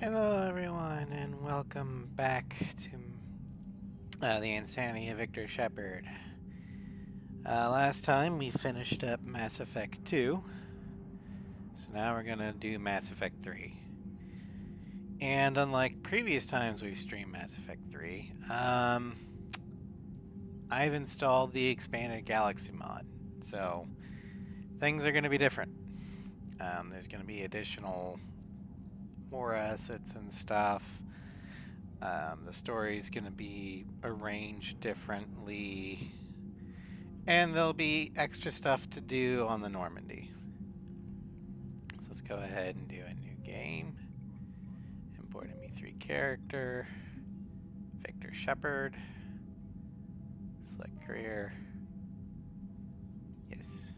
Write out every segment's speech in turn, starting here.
Hello, everyone, and welcome back to the Insanity of Victor Shepard. Last time we finished up Mass Effect 2, so now we're gonna do Mass Effect 3. And unlike previous times we've streamed Mass Effect 3, I've installed the Expanded Galaxy mod, so things are gonna be different. There's gonna be additional more assets and stuff. The story's going to be arranged differently, and there'll be extra stuff to do on the Normandy. So let's go ahead and do a new game. Import an E3 character, Victor Shepard. Select career. Yes.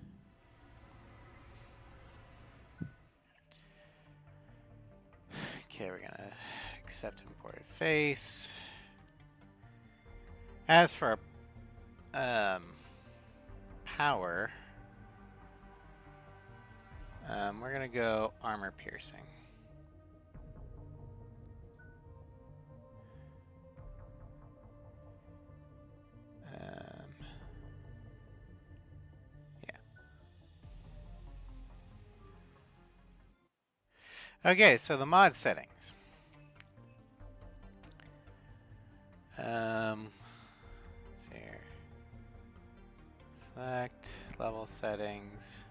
Okay, we're going to accept imported face. As for power, we're going to go armor piercing. Okay, so the mod settings. Let's see here. Select level settings.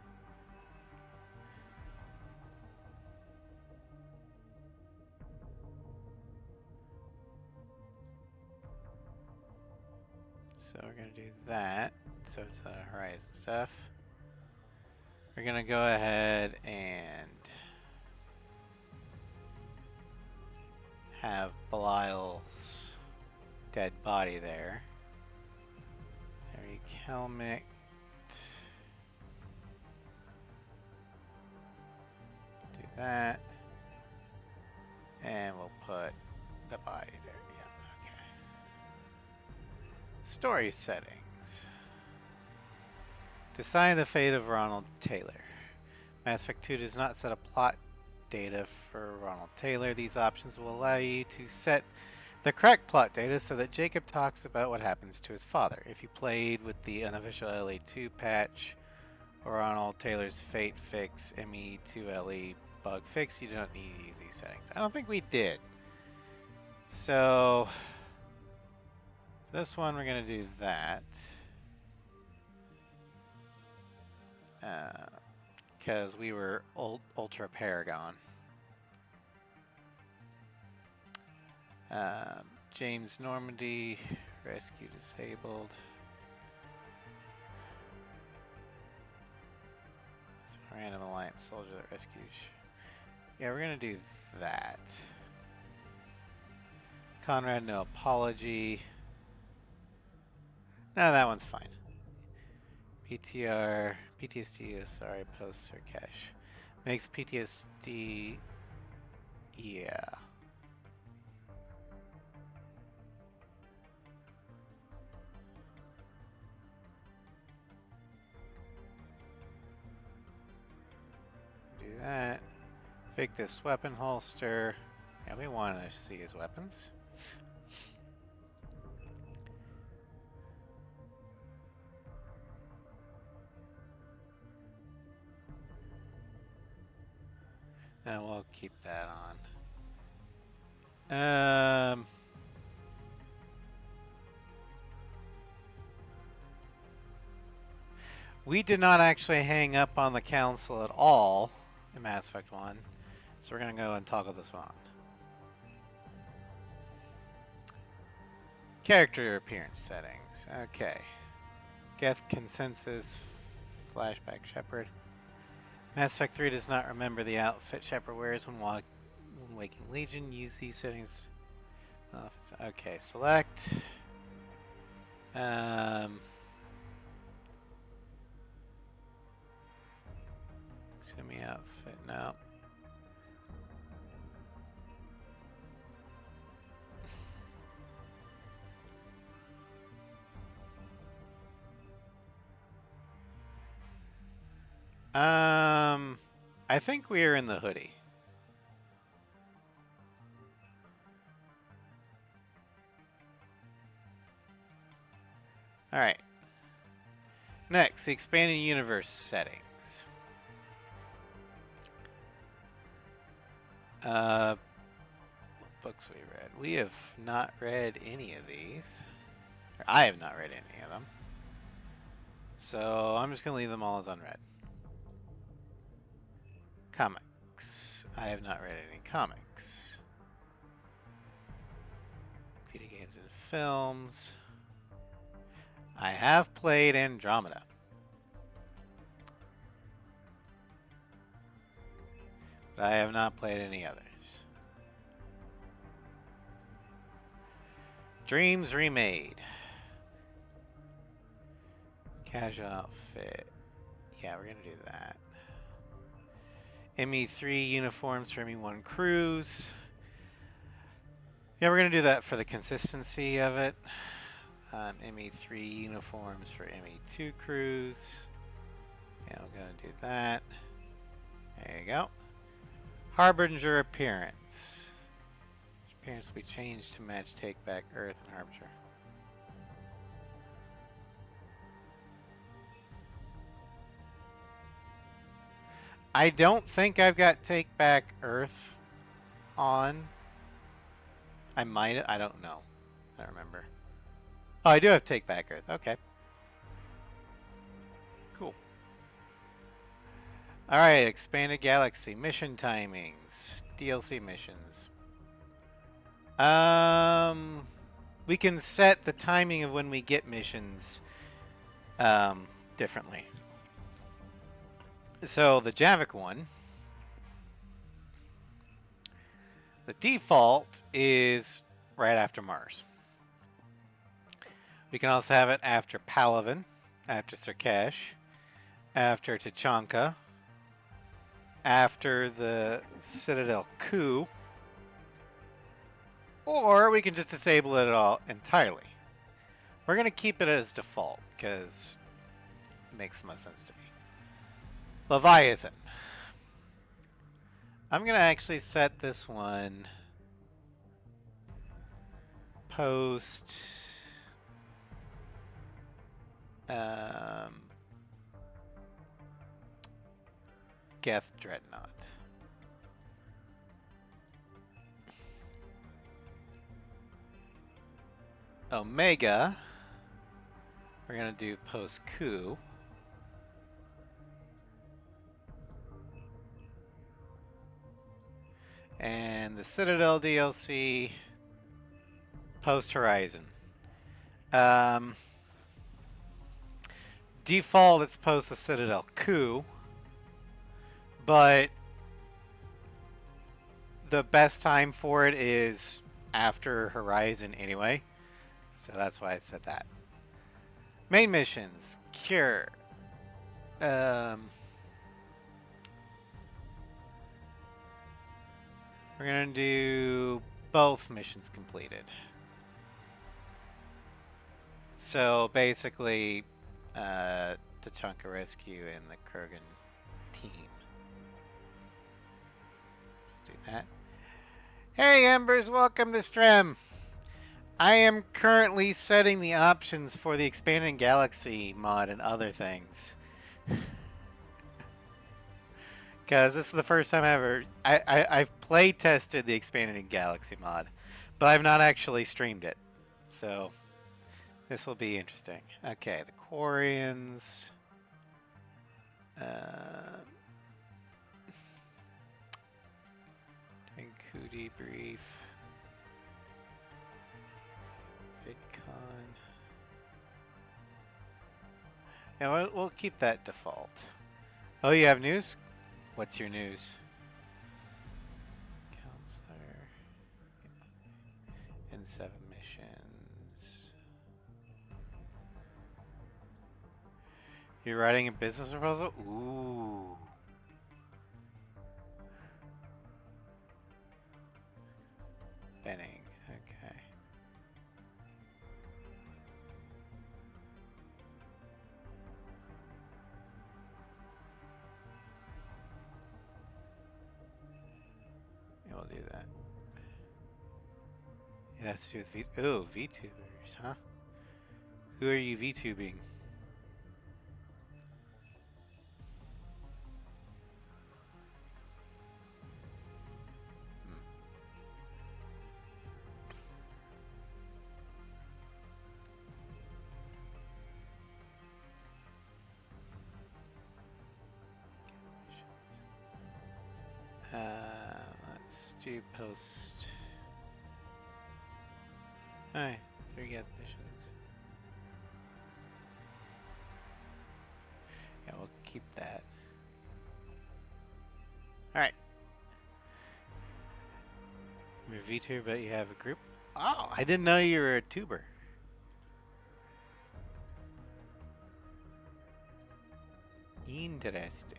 So we're going to do that. So it's the Horizon stuff. We're going to go ahead and have Belial's dead body there. Eric helmet. Do that. And we'll put the body there. Yeah, okay. Story settings. Decide the fate of Ronald Taylor. Mass Effect 2 does not set a plot data for Ronald Taylor. These options will allow you to set the correct plot data so that Jacob talks about what happens to his father. If you played with the unofficial LE2 patch or Ronald Taylor's fate fix ME2LE bug fix, you don't need to use these settings. I don't think we did. So this one we're going to do that. Because we were Ultra Paragon. James Normandy, rescue disabled. It's a random alliance soldier that rescues. Yeah, we're gonna do that. Conrad, no apology. No, that one's fine. PTR, PTSD, sorry, post or cache. Makes PTSD, yeah. Do that. Victus weapon holster. Yeah, we want to see his weapons. And we'll keep that on. We did not actually hang up on the council at all in Mass Effect 1. So we're going to go and toggle this one on. Character appearance settings. Okay. Geth consensus. Flashback Shepard. Mass Effect 3 does not remember the outfit Shepard wears when waking Legion. Use these settings. Okay, select. Semi outfit. No. I think we are in the hoodie. Alright. Next, the expanded universe settings. What books we read? We have not read any of these. Or I have not read any of them. So I'm just going to leave them all as unread. Comics. I have not read any comics. Video games and films. I have played Andromeda. But I have not played any others. Dreams Remade. Casual outfit. Yeah, we're going to do that. ME3 uniforms for ME1 crews. Yeah, we're going to do that for the consistency of it. ME3 uniforms for ME2 crews. Yeah, we're going to do that. There you go. Harbinger appearance. Appearance will be changed to match Take Back Earth and Harbinger. I don't think I've got Take Back Earth on. I might. I don't know. I don't remember. Oh, I do have Take Back Earth. Okay. Cool. Alright, Expanded Galaxy. Mission timings. DLC missions. We can set the timing of when we get missions differently. So the Javik one, the default is right after Mars. We can also have it after Palaven, after Sarkesh, after Tachanka, after the Citadel coup, or we can just disable it all entirely. We're going to keep it as default because it makes the most sense to me. Leviathan. I'm going to actually set this one post Geth Dreadnought. Omega, we're going to do post coup. And the Citadel DLC, post Horizon. Default, it's post the Citadel coup. But the best time for it is after Horizon anyway. So that's why I said that. Main missions. Cure. We're going to do both missions completed. So basically, Tachanka Rescue and the Kurgan team. Let's do that. Hey Embers, welcome to stream. I am currently setting the options for the Expanded Galaxy mod and other things. Because this is the first time I've play tested the Expanded Galaxy mod, but I've not actually streamed it. So this will be interesting. Okay, the Quarians. Doing coup debrief. VidCon. Yeah, we'll keep that default. Oh, you have news? What's your news? Counselor. And 7 missions. You're writing a business proposal? Ooh. Benning. Okay. Yeah, we'll do that. It has to do with VTubers, huh? Who are you VTubing? Let's do post. Alright, 3 get missions. Yeah, we'll keep that. Alright. You're a VTuber, but you have a group? Oh, I didn't know you were a tuber. Interesting.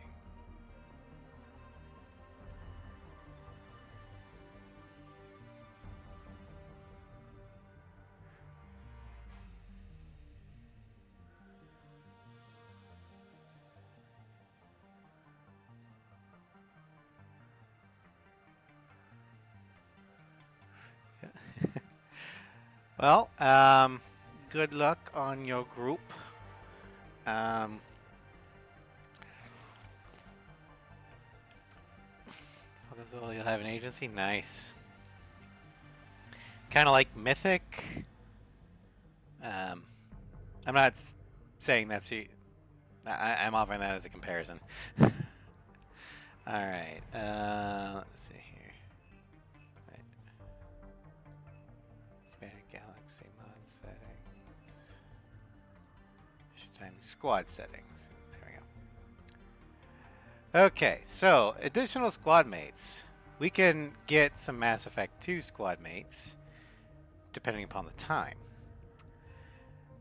Well, good luck on your group. You'll have an agency? Nice. Kind of like Mythic. I'm not saying that's you. I'm offering that as a comparison. Alright, let's see here. Right. Expanded Galaxy mod settings. Mission timing, squad settings. There we go. Okay, so additional squad mates. We can get some Mass Effect 2 squad mates, depending upon the time.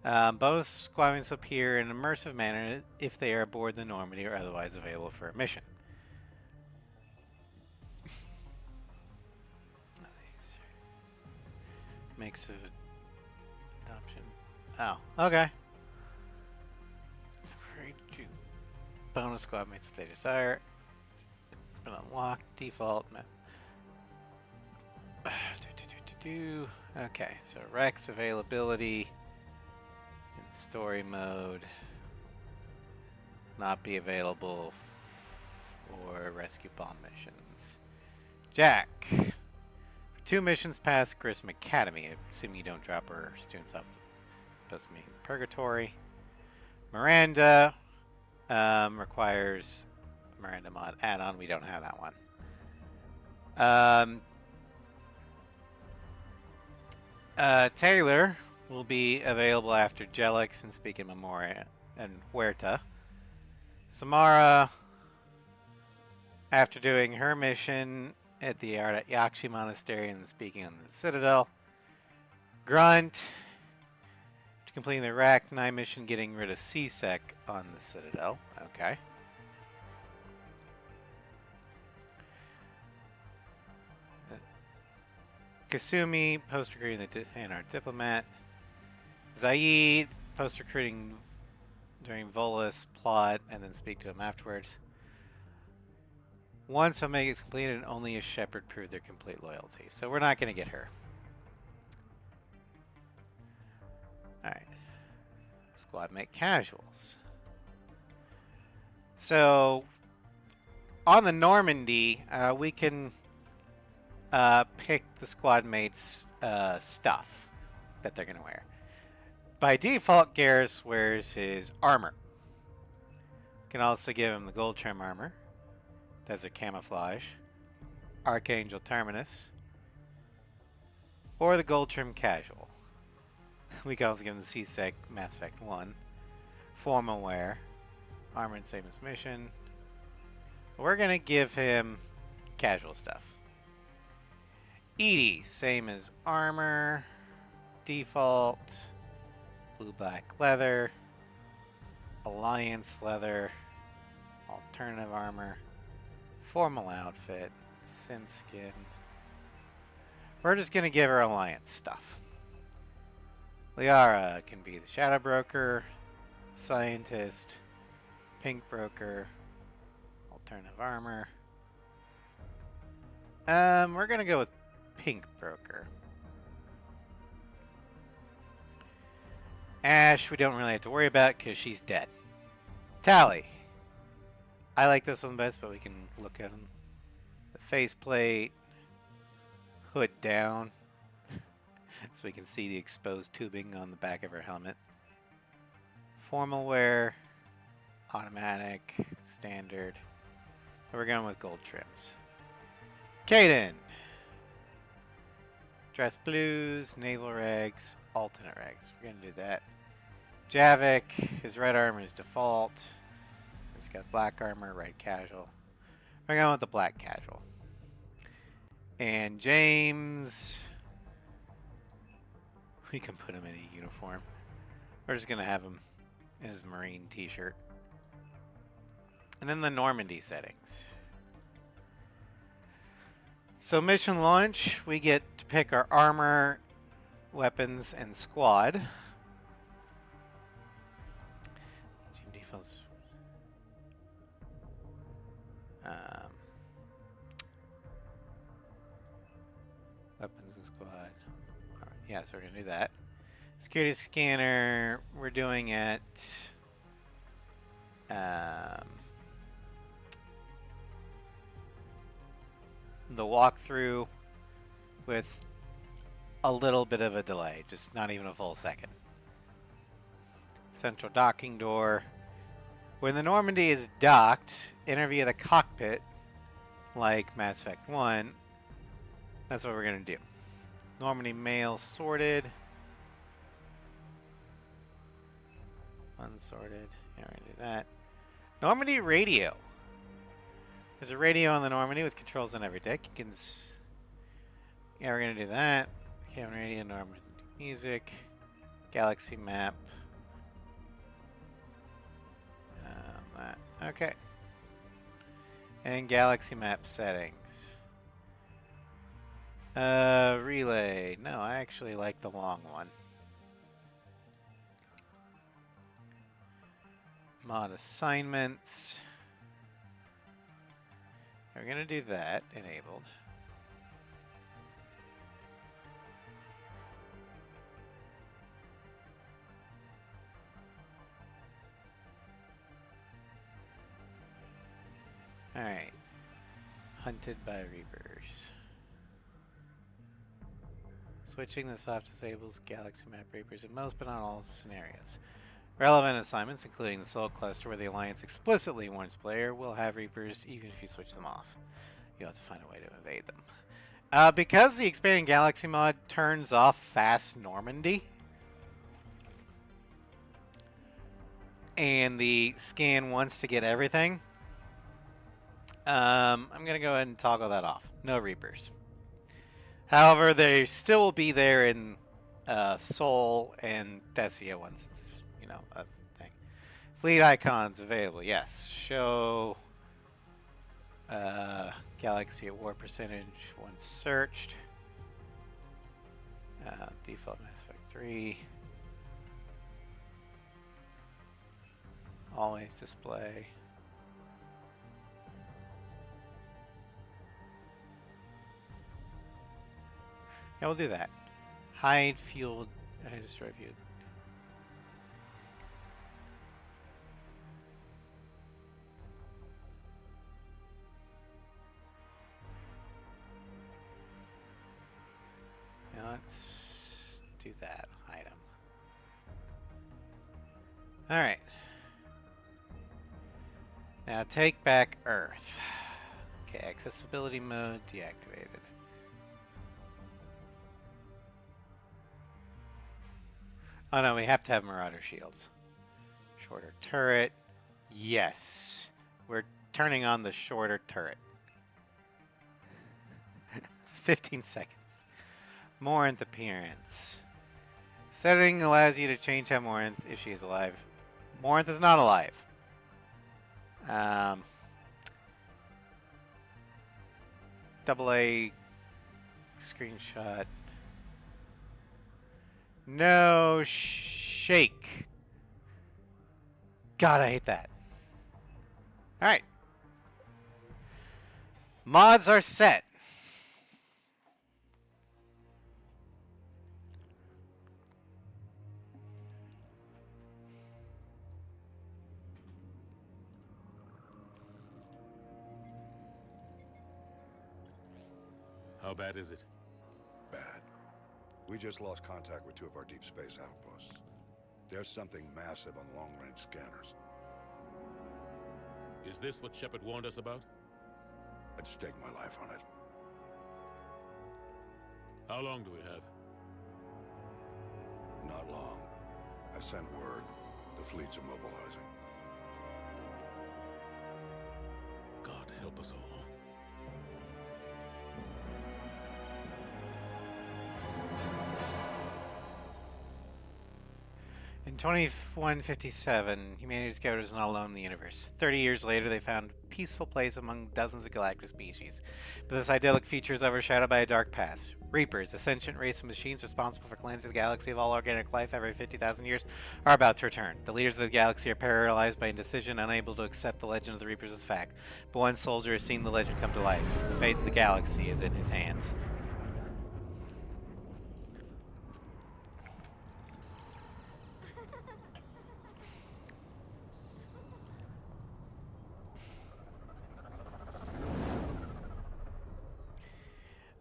Bonus squad mates appear in an immersive manner if they are aboard the Normandy or otherwise available for a mission. Mix of adoption. Oh, okay. Bonus squad mates if they desire. It's been unlocked. Default. Okay, so Rex availability in story mode. Not be available for rescue bomb missions. Jack. 2 missions past Grissom Academy, assuming you don't drop our students off the post meeting Purgatory. Miranda requires Miranda mod add-on. We don't have that one. Taylor will be available after Jelix and Speak in Memoria and Huerta. Samara, after doing her mission at the Yakshi Monastery and speaking on the Citadel. Grunt, after completing the Rack 9 mission, getting rid of CSEC on the Citadel. Okay. Kasumi, post-recruiting the our diplomat. Zaid, post-recruiting during Volus plot, and then speak to him afterwards. Once Omega is completed, and only if Shepard proved their complete loyalty. So we're not going to get her. Alright. Squad mate casuals. So, on the Normandy, we can pick the squad mates' stuff that they're going to wear. By default, Garrus wears his armor. Can also give him the gold trim armor. That's a camouflage. Archangel Terminus. Or the gold trim casual. We can also give him the CSEC Mass Effect 1. Formal wear. Armor and same as mission. We're going to give him casual stuff. EDI, same as armor. Default. Blue-black leather. Alliance leather. Alternative armor. Formal outfit. Synth skin. We're just going to give her Alliance stuff. Liara can be the Shadow Broker, Scientist, Pink Broker, Alternative Armor. We're going to go with Pink Broker. Ash, we don't really have to worry about because she's dead. Tally. I like this one best, but we can look at them. The faceplate, hood down, so we can see the exposed tubing on the back of her helmet. Formal wear, automatic, standard. We're going with gold trims. Kaden. Dress blues, naval regs, alternate regs. We're going to do that. Javik, his red armor is default. He's got black armor, red casual. We're going with the black casual. And James, we can put him in a uniform. We're just going to have him in his Marine t-shirt. And then the Normandy settings. So mission launch, we get to pick our armor, weapons, and squad. Team defaults. Weapons and squad. All right. Yeah, so we're going to do that. Security scanner, we're doing it. The walkthrough with a little bit of a delay, just not even a full second. Central docking door. When the Normandy is docked, enter via the cockpit, like Mass Effect 1. That's what we're going to do. Normandy mail sorted. Unsorted. Yeah, we're going to do that. Normandy radio. There's a radio on the Normandy with controls on every deck. You can. Yeah, we're going to do that. Cabin radio, Normandy music, galaxy map. That. Okay. And galaxy map settings. Relay. No, I actually like the long one. Mod assignments. We're going to do that. Enabled. Alright. Hunted by Reapers. Switching this off disables Galaxy Map Reapers in most but not all scenarios. Relevant assignments, including the Soul Cluster, where the Alliance explicitly warns player, will have Reapers even if you switch them off. You'll have to find a way to evade them. Because the Expanding Galaxy mod turns off Fast Normandy, and the scan wants to get everything, I'm going to go ahead and toggle that off. No Reapers. However, they still will be there in Soul and Thessia once it's, you know, a thing. Fleet icons available. Yes. Show Galaxy at War percentage once searched. Default Mass Effect 3. Always display. Yeah, we'll do that. Hide fuel. Destroy fuel. Now let's do that. Hide them. Alright. Now take back Earth. Okay, accessibility mode deactivated. Oh no, we have to have Marauder shields. Shorter turret. Yes. We're turning on the shorter turret. 15 seconds. Morinth appearance. Setting allows you to change how Morinth, if she is alive. Morinth is not alive. AA screenshot. No shake. God, I hate that. Alright. Mods are set. How bad is it? Bad. We just lost contact with 2 of our deep space outposts. There's something massive on long-range scanners. Is this what Shepard warned us about? I'd stake my life on it. How long do we have? Not long. I sent word. The fleets are mobilizing. God help us all. In 2157, humanity discovered is not alone in the universe. 30 years later, they found a peaceful place among dozens of galactic species. But this idyllic future is overshadowed by a dark past. Reapers, a sentient race of machines responsible for cleansing the galaxy of all organic life every 50,000 years, are about to return. The leaders of the galaxy are paralyzed by indecision, unable to accept the legend of the Reapers as fact. But one soldier has seen the legend come to life. The fate of the galaxy is in his hands.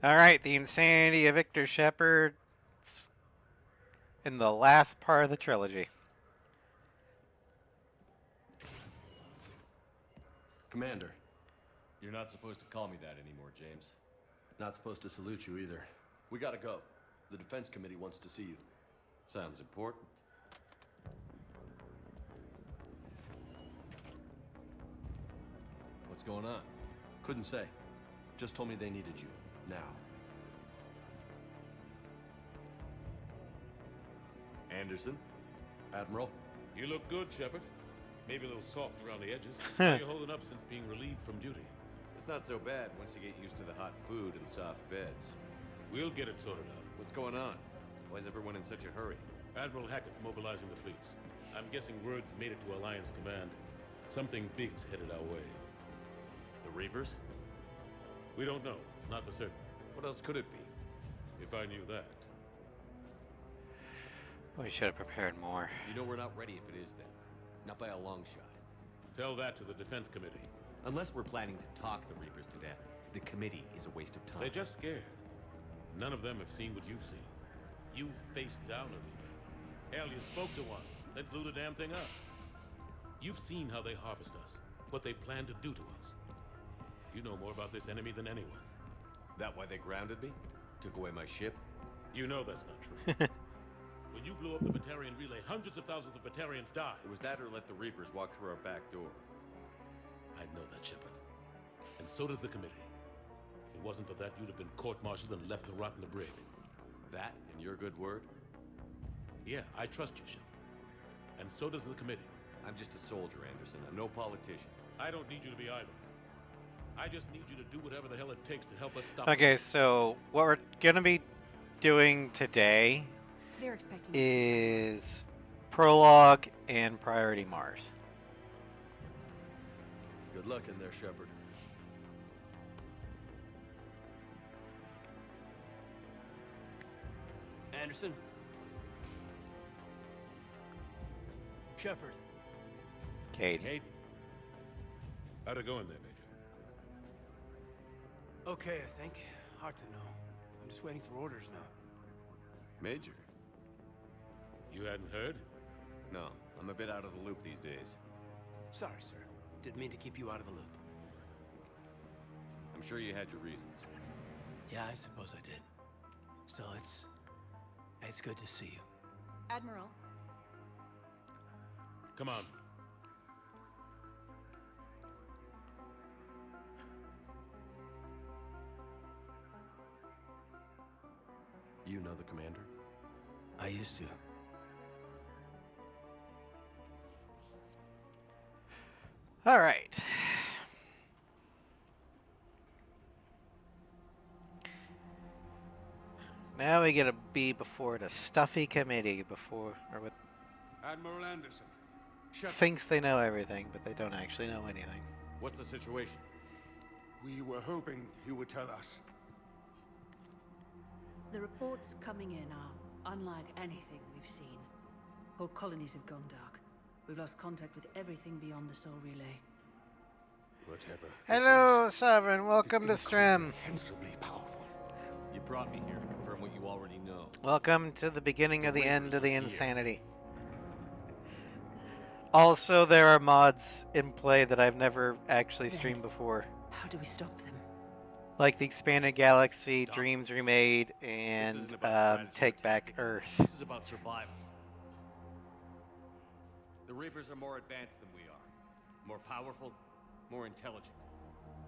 Alright, the insanity of Victor Shepard in the last part of the trilogy. Commander. You're not supposed to call me that anymore, James. Not supposed to salute you either. We gotta go. The Defense Committee wants to see you. Sounds important. What's going on? Couldn't say. Just told me they needed you. Now. Anderson? Admiral? You look good, Shepard. Maybe a little soft around the edges. How are you holding up since being relieved from duty? It's not so bad once you get used to the hot food and soft beds. We'll get it sorted out. What's going on? Why is everyone in such a hurry? Admiral Hackett's mobilizing the fleets. I'm guessing word's made it to Alliance Command. Something big's headed our way. The Reapers? We don't know. Not for certain. What else could it be? If I knew that. We should have prepared more. You know we're not ready if it is then. Not by a long shot. Tell that to the Defense Committee. Unless we're planning to talk the Reapers to death, the committee is a waste of time. They're just scared. None of them have seen what you've seen. You faced down a Reaper. Hell, you spoke to one. Then blew the damn thing up. You've seen how they harvest us. What they plan to do to us. You know more about this enemy than anyone. That why they grounded me? Took away my ship? You know that's not true. When you blew up the Batarian relay, hundreds of thousands of Batarians died. It was that or let the Reapers walk through our back door. I know that, Shepard. And so does the committee. If it wasn't for that, you'd have been court-martialed and left to rot in the brig. That and your good word? Yeah, I trust you, Shepard. And so does the committee. I'm just a soldier, Anderson. I'm no politician. I don't need you to be either. I just need you to do whatever the hell it takes to help us stop Okay, so what we're going to be doing today They're expecting is Prologue and Priority Mars. Good luck in there, Shepard. Anderson? Shepard. Cade. Kate? How'd it go in there, Major? Okay, I think. Hard to know. I'm just waiting for orders now. Major? You hadn't heard? No, I'm a bit out of the loop these days. Sorry, sir. Didn't mean to keep you out of the loop. I'm sure you had your reasons. Yeah, I suppose I did. Still, it's good to see you. Admiral. Come on. You know the commander? I used to. All right. Now we get to be before the stuffy committee or what Admiral Anderson. Shepard. thinks they know everything, but they don't actually know anything. What's the situation? We were hoping you would tell us. The reports coming in are unlike anything we've seen. Whole colonies have gone dark. We've lost contact with everything beyond the Soul Relay. Whatever. Hello, Sovereign. Welcome to Stream. Incomprehensibly powerful. brought me here to confirm what you already know. Welcome to the beginning of the end of the Here. insanity. Also, there are mods in play that I've never actually streamed before. How do we stop them? Like the Expanded Galaxy, Dreams Remade, and Take Back Earth. This is about survival. The Reapers are more advanced than we are. More powerful, more intelligent.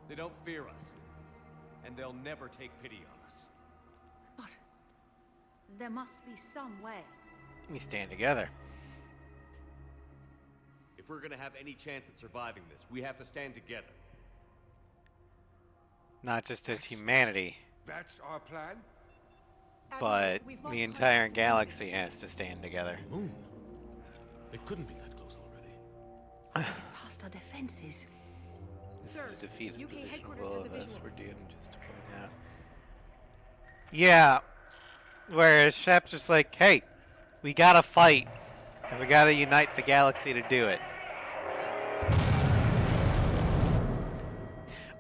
They don't fear us. And they'll never take pity on us. But there must be some way. We stand together. If we're gonna have any chance at surviving this, we have to stand together. Not just as humanity, That's our plan? but the entire galaxy has to stand together. Moon. They couldn't be that close already. Past our defenses. This is a defeatist UK position. headquarters All has a of us visual. were doomed, just to point out. Yeah. Whereas Shep's just like, hey, we gotta fight. And we gotta unite the galaxy to do it.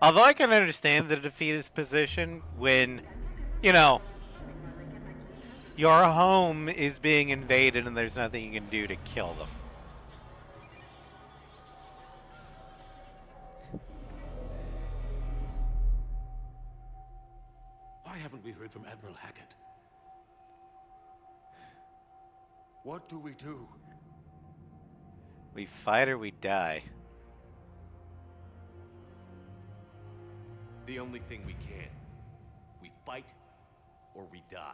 Although I can understand the defeatist position when, you know, your home is being invaded and there's nothing you can do to kill them. Why haven't we heard from Admiral Hackett? What do we do? We fight or we die. The only thing we can. We fight or we die.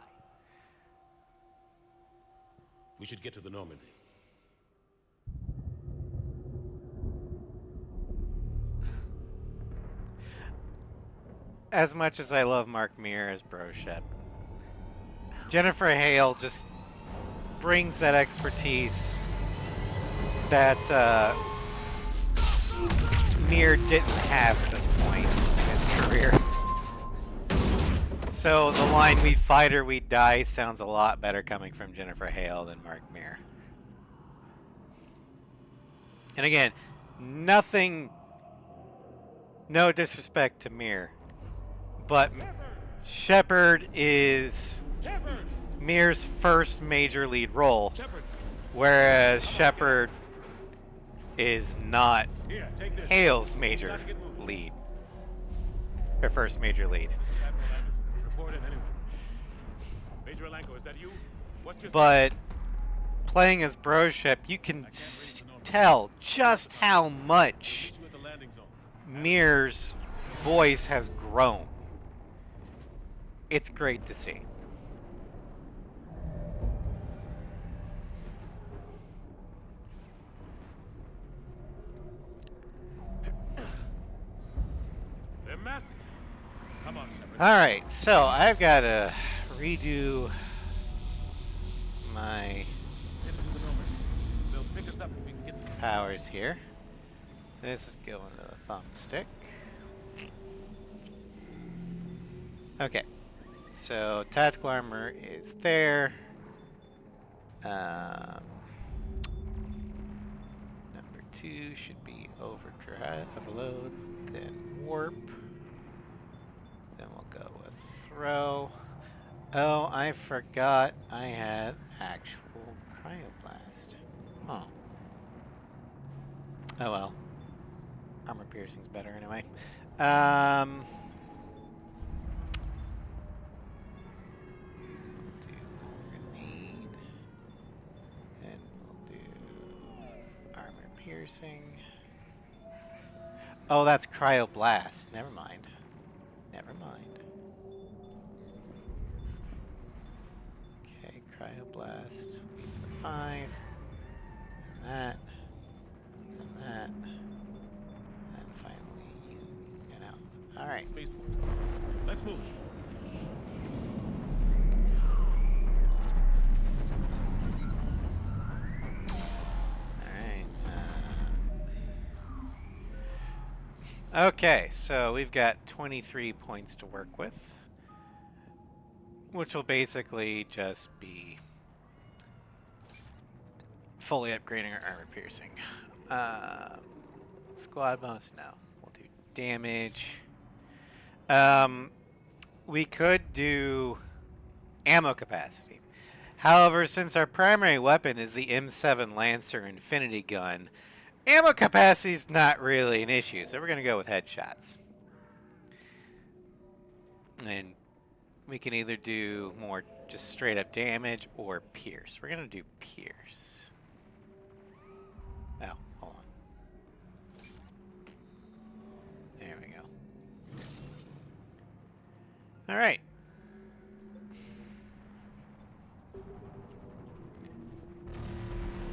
We should get to the Normandy. As much as I love Mark Meer as Bro Shep, Jennifer Hale just brings that expertise that Meer didn't have at this point in his career. So the line "we fight or we die" sounds a lot better coming from Jennifer Hale than Mark Meer. And again, nothing, no disrespect to Meer, but Shepard is Meer's first major lead role, whereas Shepard is not Here, take this. Hale's major lead. Her first major lead. Admiral Anderson, report in anyone. Major Alanko, is that you? What's your But playing as Bro Shep, you can tell just how much you at the landing zone? Meer's voice has grown. It's great to see. They're massive. Come on, Shepard. Alright, so I've got to redo my Headed to the Normandy. They'll pick us up if we can get to the powers here. This is going to the thumbstick. Okay, so tactical armor is there. Number 2 should be overdrive, overload, then warp. Then we'll go with throw. Oh, I forgot I had actual cryoblast. Huh. Oh well. Armor piercing's better anyway. We'll do grenade. And we'll do armor piercing. Oh, that's cryoblast. Never mind. Never mind. Okay, cryoblast. 5. And that. And that. And finally, you get out. Alright. spaceport. Let's move. Okay, so we've got 23 points to work with, which will basically just be fully upgrading our armor piercing. Squad bonus, no. We'll do damage. We could do ammo capacity. However, since our primary weapon is the M7 Lancer Infinity Gun, ammo capacity is not really an issue, so we're going to go with headshots. And we can either do more just straight up damage or pierce. We're going to do pierce. Oh, hold on. There we go. All right.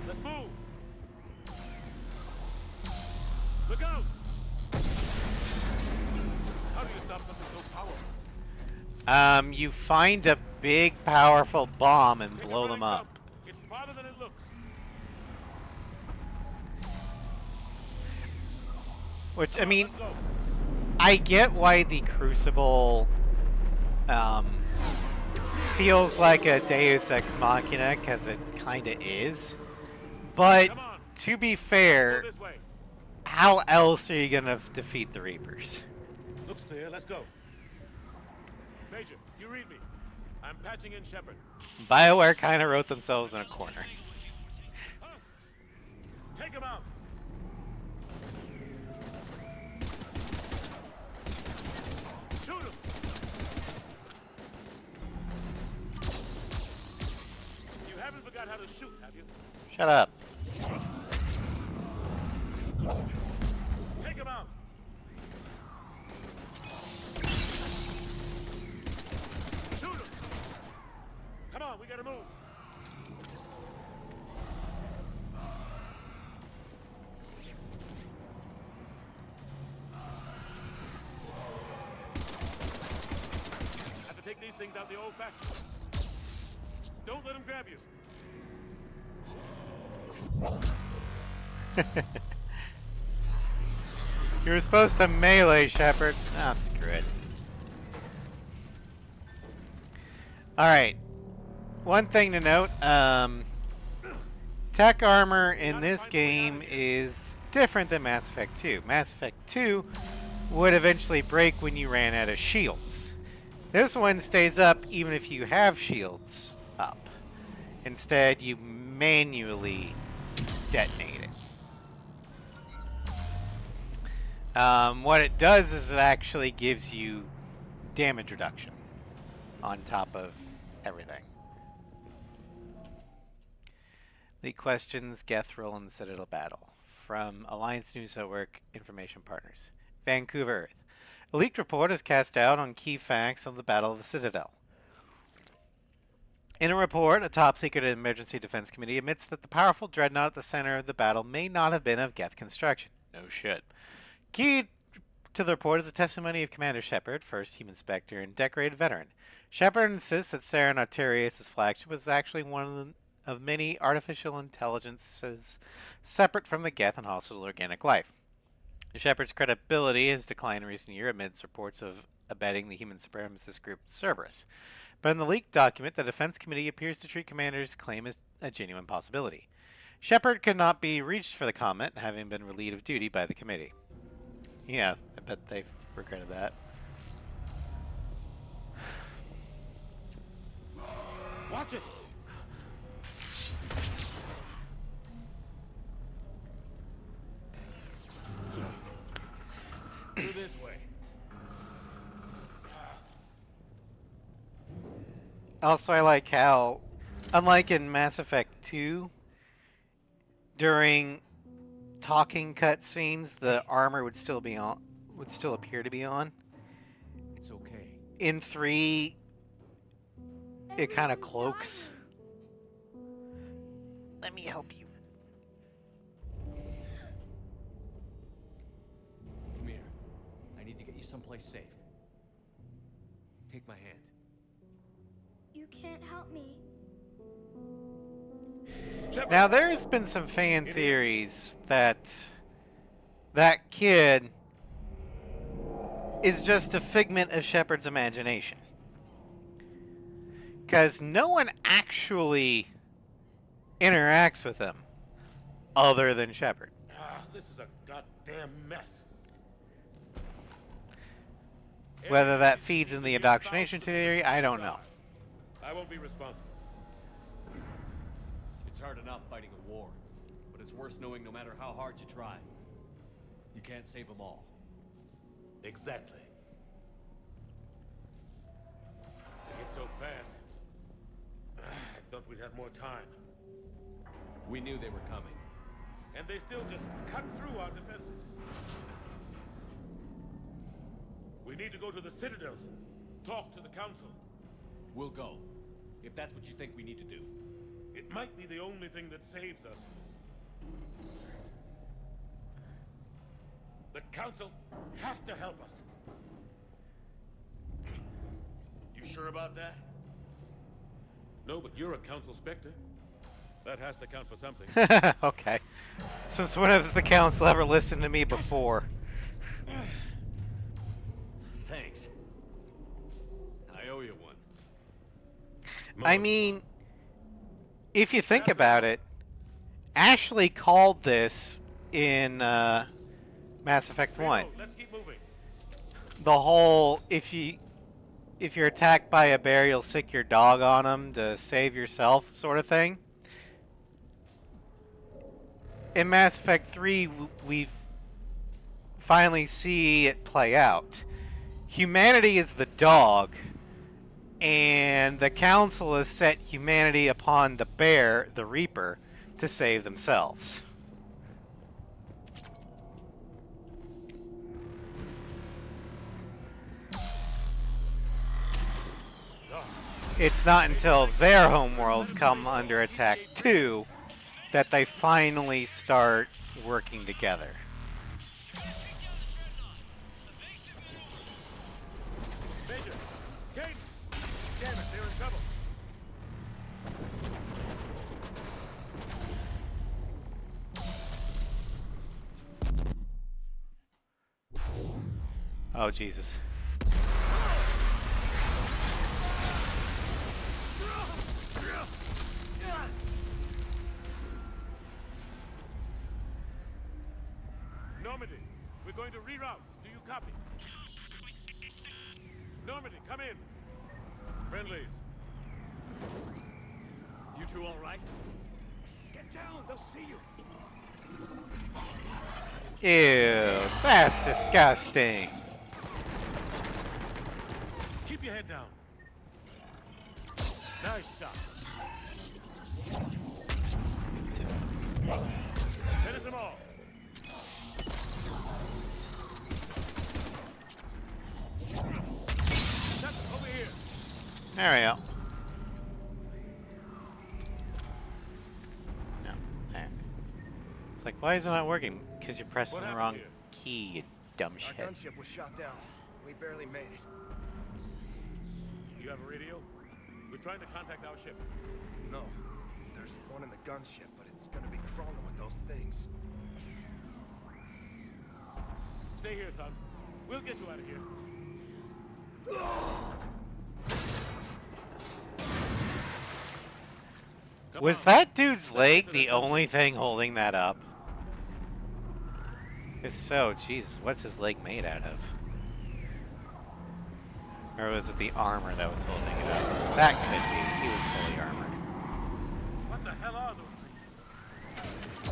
Let's move. Look out! How do you stop something so powerful? You find a big, powerful bomb and Take a blow them right up. jump. It's farther than it looks. Which, I Come on, mean, let's go. I get why the Crucible feels like a Deus Ex Machina, because it kind of is. But, Come on. to be Go fair, this way. how else are you going to defeat the Reapers? Looks clear. Let's go. Major, you read me. I'm patching in Shepard. BioWare kind of wrote themselves in a corner. Husks! Take him out. Shoot him. You haven't forgot how to shoot, have you? Shut up. Take him out. Shoot him. Come on, we gotta move. Have to take these things out the old-fashioned way. Don't let him grab you. You were supposed to melee, Shepard. Ah, screw it. Alright. One thing to note, tech armor in this game is different than Mass Effect 2. Mass Effect 2 would eventually break when you ran out of shields. This one stays up even if you have shields up. Instead, you manually detonate it. What it does is it actually gives you damage reduction on top of everything. League questions, Gethril, and Citadel battle. From Alliance News Network Information Partners. Vancouver, Earth. A leaked report is cast doubt on key facts of the Battle of the Citadel. In a report, a top-secret emergency defense committee admits that the powerful dreadnought at the center of the battle may not have been of Geth construction. No shit. Key to the report is the testimony of Commander Shepard, first human Spectre and decorated veteran. Shepard insists that Sarah Arterius' flagship was actually one of many artificial intelligences separate from the Geth and hostile organic life. Shepard's credibility has declined in recent years amidst reports of abetting the human supremacist group Cerberus. But in the leaked document, the Defense Committee appears to treat Commander's claim as a genuine possibility. Shepard could not be reached for the comment, having been relieved of duty by the committee. Yeah, I bet they've regretted that. Watch it. Through this way. Also, I like how, unlike in Mass Effect 2, during talking cutscenes, the armor would still be on, would still appear to be on. It's okay. In 3, it kind of cloaks. Let me help you. Come here. I need to get you someplace safe. Take my hand. You can't help me. Now, there's been some fan theories that that kid is just a figment of Shepard's imagination. Because no one actually interacts with him other than Shepard. This is a goddamn mess. Whether that feeds in the indoctrination theory, I don't know. I won't be responsible. It's hard enough fighting a war, but it's worse knowing no matter how hard you try, you can't save them all. Exactly. They get so fast. I thought we'd have more time. We knew they were coming. And they still just cut through our defenses. We need to go to the Citadel. Talk to the Council. We'll go, if that's what you think we need to do. It might be the only thing that saves us. The Council has to help us. You sure about that? No, but you're a Council Spectre. That has to count for something. Okay. Since when has the Council ever listened to me before? Thanks. I owe you one. I mean, if you think about it, Ashley called this in Mass Effect 1. Let's keep moving. The whole, if you're attacked by a bear, you'll sick your dog on him to save yourself sort of thing. In Mass Effect 3, we finally see it play out. Humanity is the dog, and the Council has set humanity upon the bear, the Reaper, to save themselves. It's not until their homeworlds come under attack too that they finally start working together. Major! Kate! Damn it, they're in trouble. Oh, Jesus. Normandy, we're going to reroute. Do you copy? Normandy, come in. Friendlies. You two all right? Get down, they'll see you. Ew, that's disgusting. Keep your head down. Nice shot. Finish them all. Over here. There we go. No, there. It's like, why is it not working? Because you're pressing What the happened wrong here? key, you dumb Our shit. gunship was shot down. We barely made it. You have a radio? We're trying to contact our ship. No. There's one in the gunship, but it's gonna be crawling with those things. Stay here, son. We'll get you out of here. Come Was on. that dude's leg the only thing holding that up? If so, Jesus, what's his leg made out of? Or was it the armor that was holding it up? That could be. He was fully armored. What the hell are those things?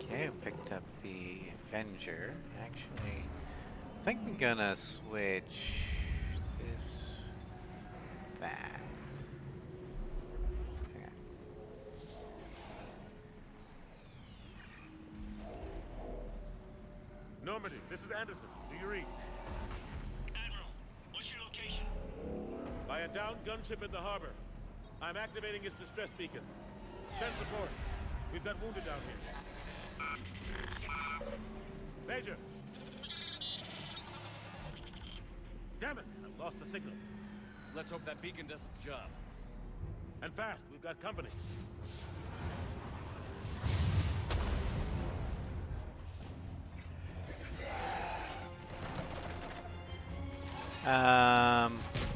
Okay, we picked up the Avenger. Actually, I think I'm gonna switch this, that. Okay. Normandy, this is Anderson. Do you read? Admiral, what's By a downed gunship in the harbor. I'm activating its distress beacon. Send support. We've got wounded down here. Major! Damn it! I've lost the signal. Let's hope that beacon does its job. And fast. We've got company.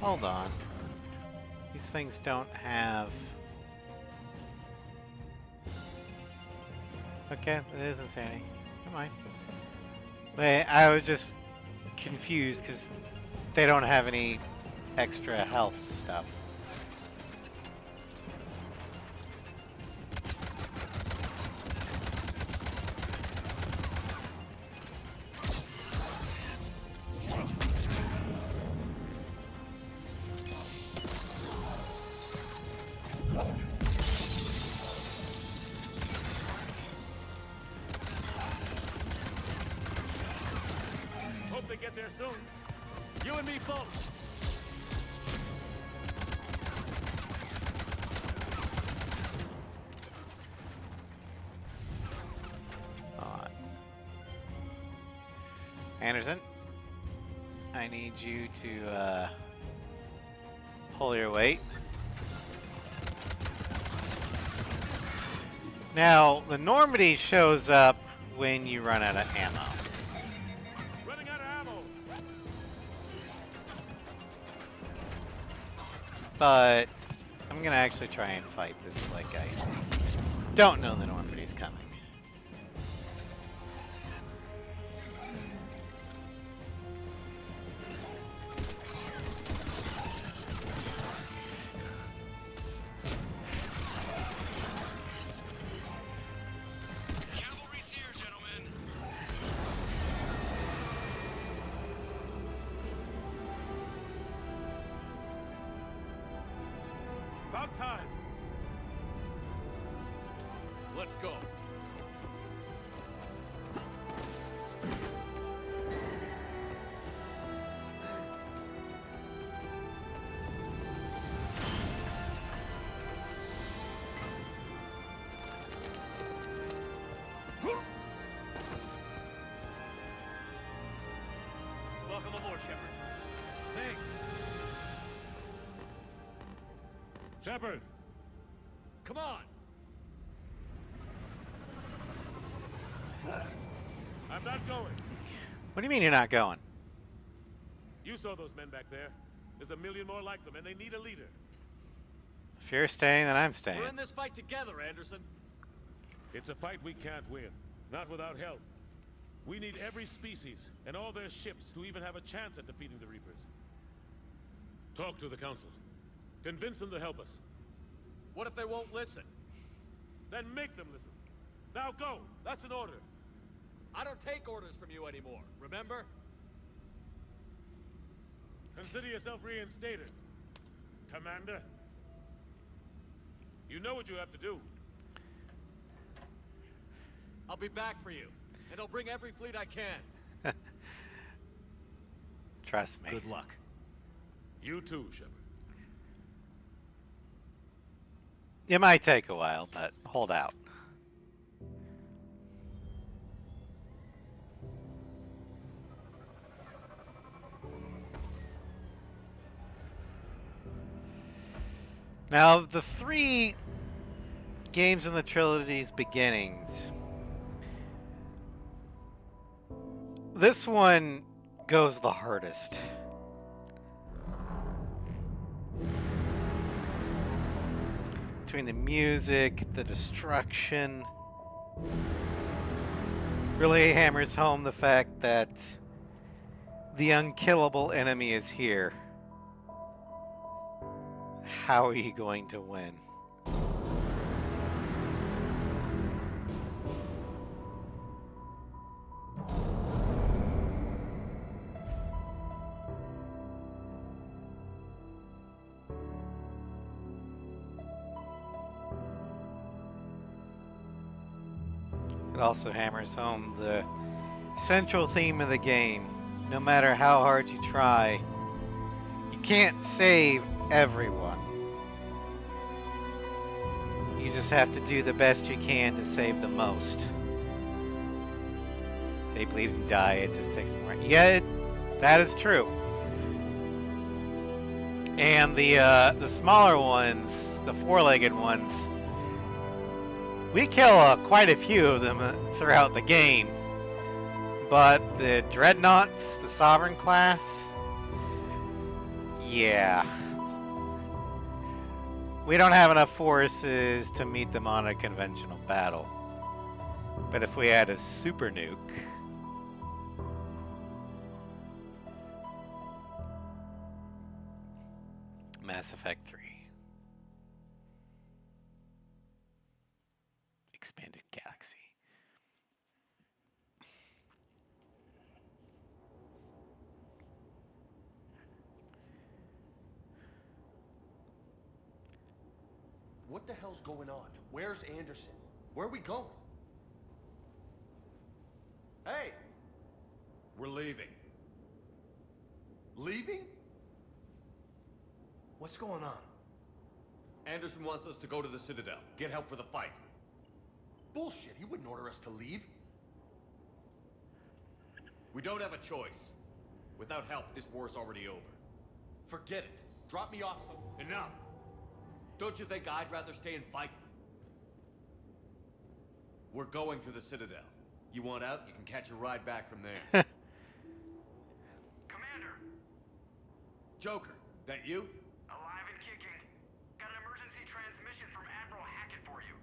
Hold on. These things don't have... Okay, it is insanity. Never mind. Wait, I was just confused because they don't have any extra health stuff. Hope they get there soon. You and me both. Anderson, I need you to pull your weight. Now, the Normandy shows up when you run out of ammo. Running out of ammo. But I'm gonna actually try and fight this like I don't know the Normandy's coming. About time. Let's go. Welcome aboard, Shepard. Thanks. Shepard! Come on. I'm not going. What do you mean you're not going? You saw those men back there. There's a million more like them, and they need a leader. If you're staying, then I'm staying. We're in this fight together, Anderson. It's a fight we can't win. Not without help. We need every species and all their ships to even have a chance at defeating the Reapers. Talk to the Council. Convince them to help us. What if they won't listen? Then make them listen. Now go! That's an order. I don't take orders from you anymore, remember? Consider yourself reinstated, Commander. You know what you have to do. I'll be back for you, and I'll bring every fleet I can. Trust me. Good luck. You too, Shepard. It might take a while, but hold out. Now, of the 3 games in the trilogy's beginnings, this one goes the hardest. Between the music, the destruction, really hammers home the fact that the unkillable enemy is here. How are you going to win? It also hammers home the central theme of the game. No matter how hard you try, can't save everyone. You just have to do the best you can to save the most. They bleed and die, it just takes more. Yeah, that is true. And the smaller ones, the four-legged ones, we kill quite a few of them throughout the game. But the Dreadnoughts, the Sovereign class, yeah. We don't have enough forces to meet them on a conventional battle. But if we had a super nuke... Mass Effect 3. Expanded Galaxy. What the hell's going on? Where's Anderson? Where are we going? Hey! We're leaving. Leaving? What's going on? Anderson wants us to go to the Citadel. Get help for the fight. Bullshit, he wouldn't order us to leave. We don't have a choice. Without help, this war's already over. Forget it. Drop me off some... Enough! Don't you think I'd rather stay and fight? We're going to the Citadel. You want out, you can catch a ride back from there. Commander! Joker, that you? Alive and kicking. Got an emergency transmission from Admiral Hackett for you.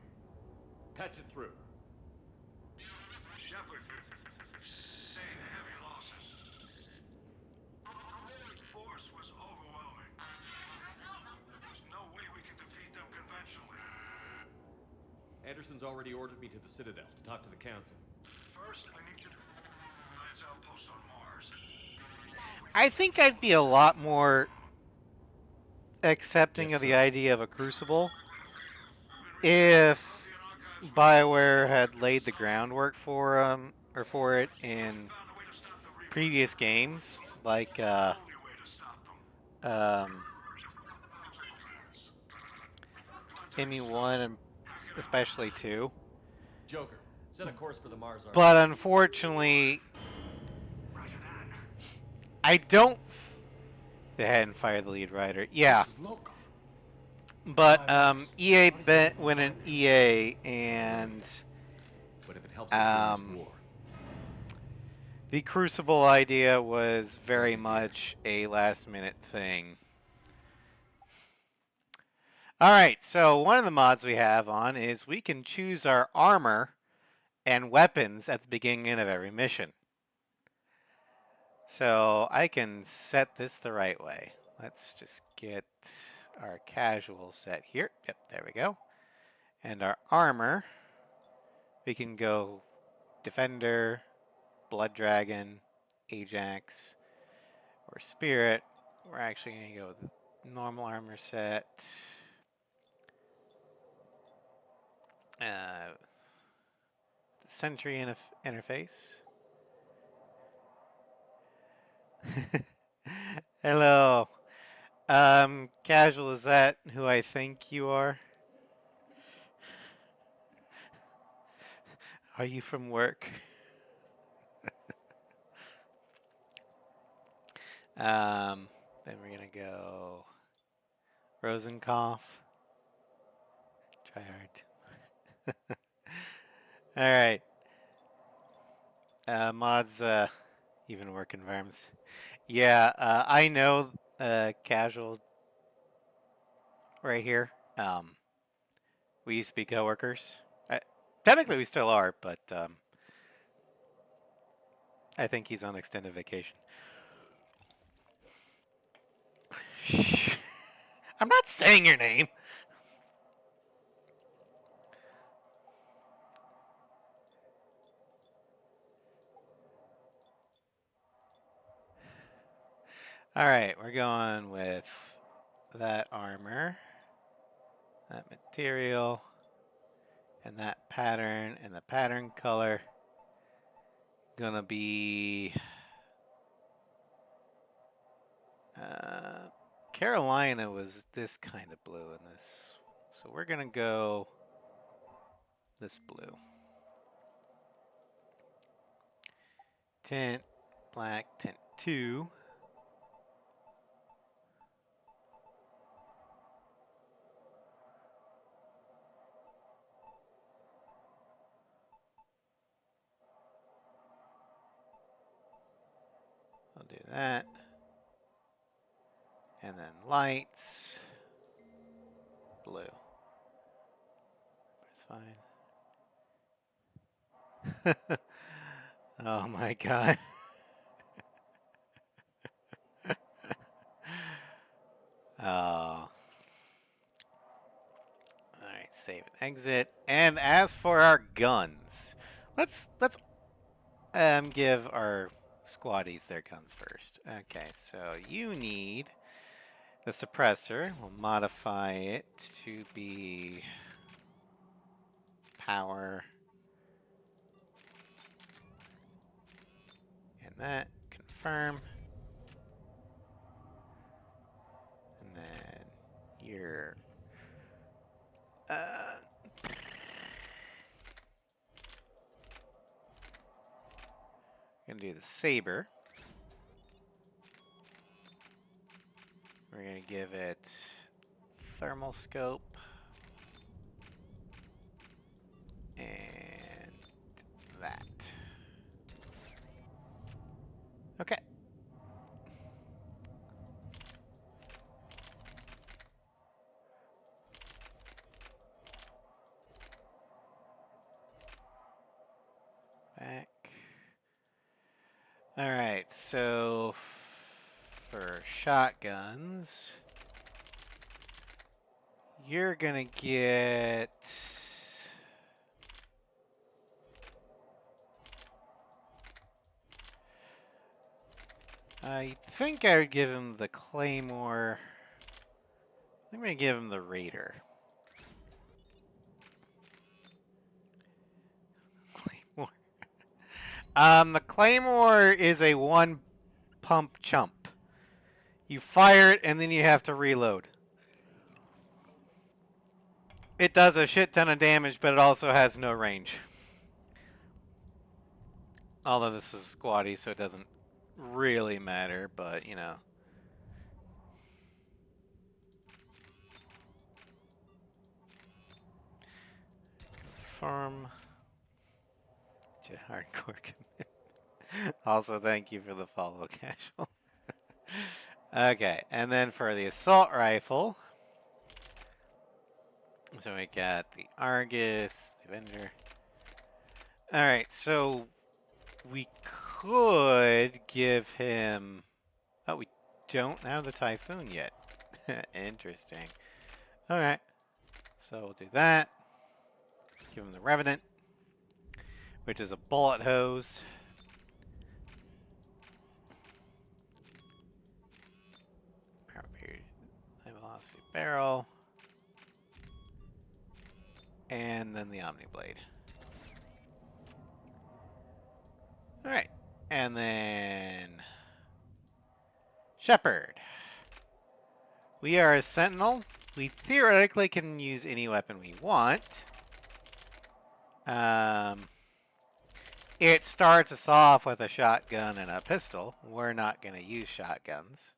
Patch it through. Shepard, sustained heavy losses. The force was overwhelming. There's no way we can defeat them conventionally. Anderson's already ordered me to the Citadel to talk to the Council. First, I need you to Lance outpost on Mars. I think I'd be a lot more accepting of the idea of a Crucible if BioWare had laid the groundwork for it in previous games, like ME1 and especially 2. Joker, set a course for the Mars Ark. But unfortunately, I don't. They hadn't fired the lead writer. Yeah. But EA went in EA, and But if it helps us win this war. the Crucible idea was very much a last-minute thing. All right, so one of the mods we have on is we can choose our armor and weapons at the beginning of every mission. So I can set this the right way. Let's just get our casual set here. Yep, there we go. And our armor, we can go Defender, Blood Dragon, Ajax, or Spirit. We're actually going to go with normal armor set. Sentry interface. Hello. Casual, is that who I think you are? Are you from work? Then we're gonna go Rosenkopf. Try hard. All right. Mods, even work environments. Yeah, I know Casual right here. We used to be coworkers. Technically, we still are, but I think he's on extended vacation. I'm not saying your name. All right, we're going with that armor, that material, and that pattern, and the pattern color gonna be Carolina was this kind of blue in this. So we're going to go this blue. Tint, black, tint 2. I'll do that. And then lights, blue. It's fine. Oh my god. Oh. Alright, save and exit. And as for our guns, let's give our squaddies their guns first. Okay, so you need the suppressor. We'll modify it to be power. And that, confirm. And then your gonna do the saber. We're gonna give it thermal scope and that. Okay. Back. All right, so for shotguns, you're gonna get I think I would give him the Claymore. I think I'm gonna give him the Raider. Claymore. The Claymore is a one pump chump. You fire it and then you have to reload. It does a shit ton of damage, but it also has no range. Although this is squatty, so it doesn't really matter, but you know. Confirm. Hardcore commit. Also, thank you for the follow, Casual. Okay, and then for the assault rifle, so we got the Argus, the Avenger. All right, so we could give him. Oh, we don't have the Typhoon yet. Interesting. All right, so we'll do that. Give him the Revenant, which is a bullet hose. High velocity barrel. And then the Omni Blade. Alright. And then Shepard. We are a Sentinel. We theoretically can use any weapon we want. It starts us off with a shotgun and a pistol. We're not going to use shotguns.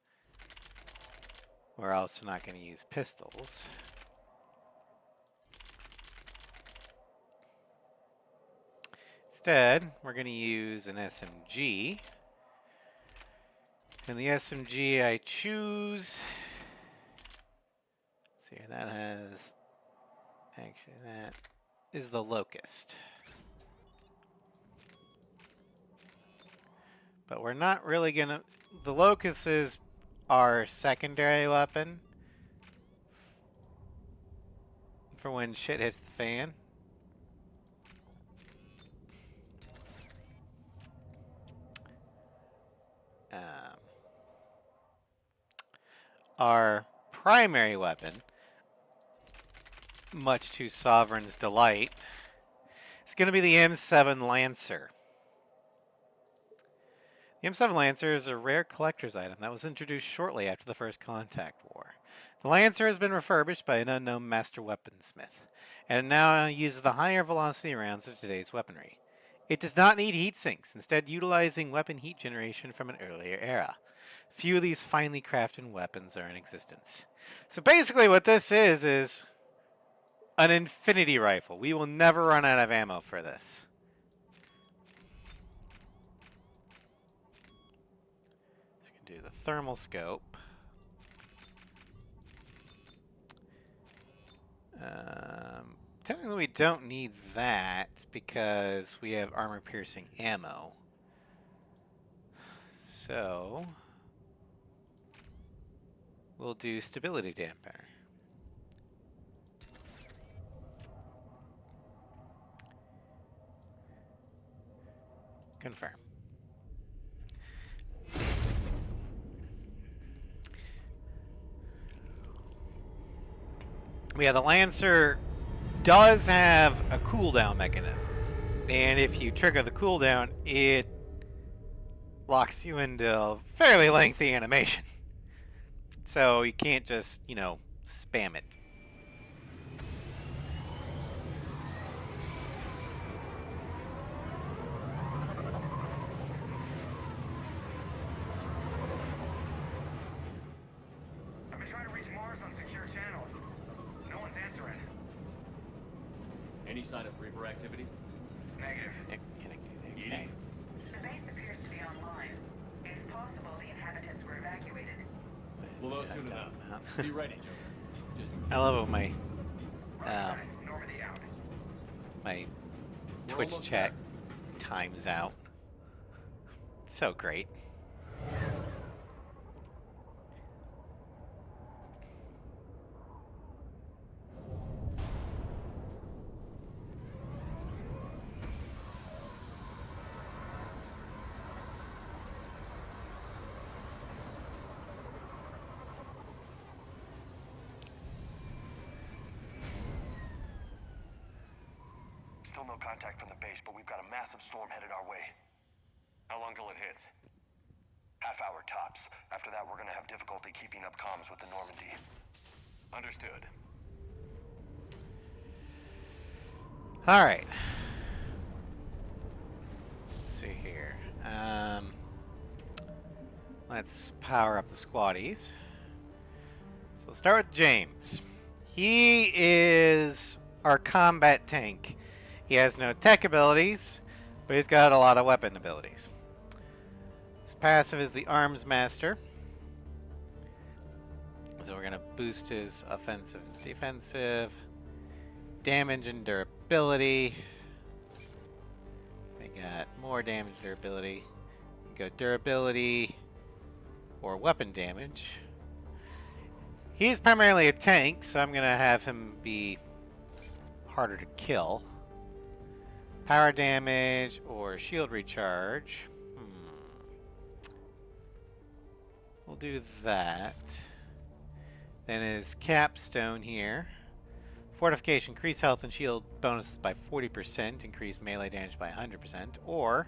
We're also not going to use pistols. Instead, we're going to use an SMG. And the SMG I choose... Let's see, that has... Actually, that is the Locust. But we're not really going to... The Locust is our secondary weapon for when shit hits the fan. Our primary weapon, much to Sovereign's delight, is going to be the M7 Lancer. The M7 Lancer is a rare collector's item that was introduced shortly after the First Contact War. The Lancer has been refurbished by an unknown master weaponsmith, and it now uses the higher velocity rounds of today's weaponry. It does not need heat sinks, instead utilizing weapon heat generation from an earlier era. Few of these finely crafted weapons are in existence. So basically what this is an infinity rifle. We will never run out of ammo for this. So we can do the thermal scope. Technically we don't need that because we have armor-piercing ammo. So we'll do stability dampener. Confirm. Yeah, the Lancer does have a cooldown mechanism. And if you trigger the cooldown, it locks you into a fairly lengthy animation. So you can't just, you know, spam it. I've been trying to reach Mars on secure channels. No one's answering. Any sign of Reaper activity? Negative. Okay. The base appears to be online. It's possible the inhabitants were evacuated. We'll know soon enough. Be ready, Joker. Just I love when my Normandy out. my Twitch chat times out. So great. Still no contact from the base, but we've got a massive storm headed our way. how long till it hits? Half hour tops. After that, we're gonna have difficulty keeping up comms with the Normandy. Understood. All right. Let's see here. Let's power up the squaddies. So we'll start with James. He is our combat tank. He has no tech abilities, but he's got a lot of weapon abilities. His passive is the Arms Master. So we're going to boost his offensive and defensive, damage and durability. We got more damage and durability. We go durability or weapon damage. He's primarily a tank, so I'm going to have him be harder to kill. Power damage or shield recharge. We'll do that. Then his capstone here. Fortification, increase health and shield bonuses by 40%, increase melee damage by 100%. Or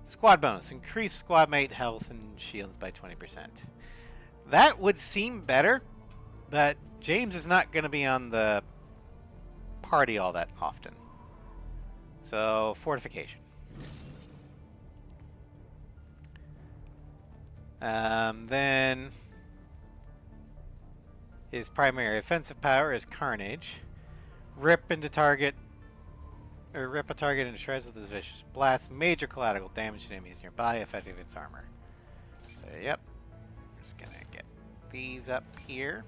squad bonus, increase squad mate health and shields by 20%. That would seem better, but James is not going to be on the party all that often. So, fortification. Then his primary offensive power is Carnage. Rip a target into shreds with his vicious blast. Major collateral damage to enemies nearby, affecting its armor. So, yep. Just gonna get these up here.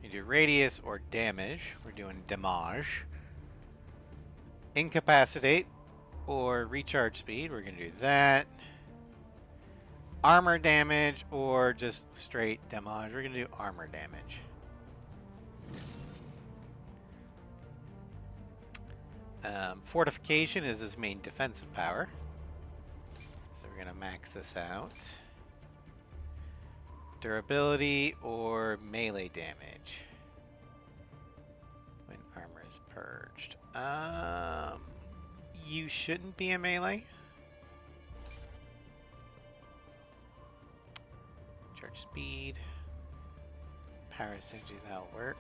You do radius or damage. We're doing damage. Incapacitate or recharge speed. We're gonna do that. Armor damage or just straight damage. We're gonna do armor damage. Fortification is his main defensive power. So we're gonna max this out. Durability or melee damage when armor is purged. You shouldn't be a melee. Charge speed. Power synergy, that'll work.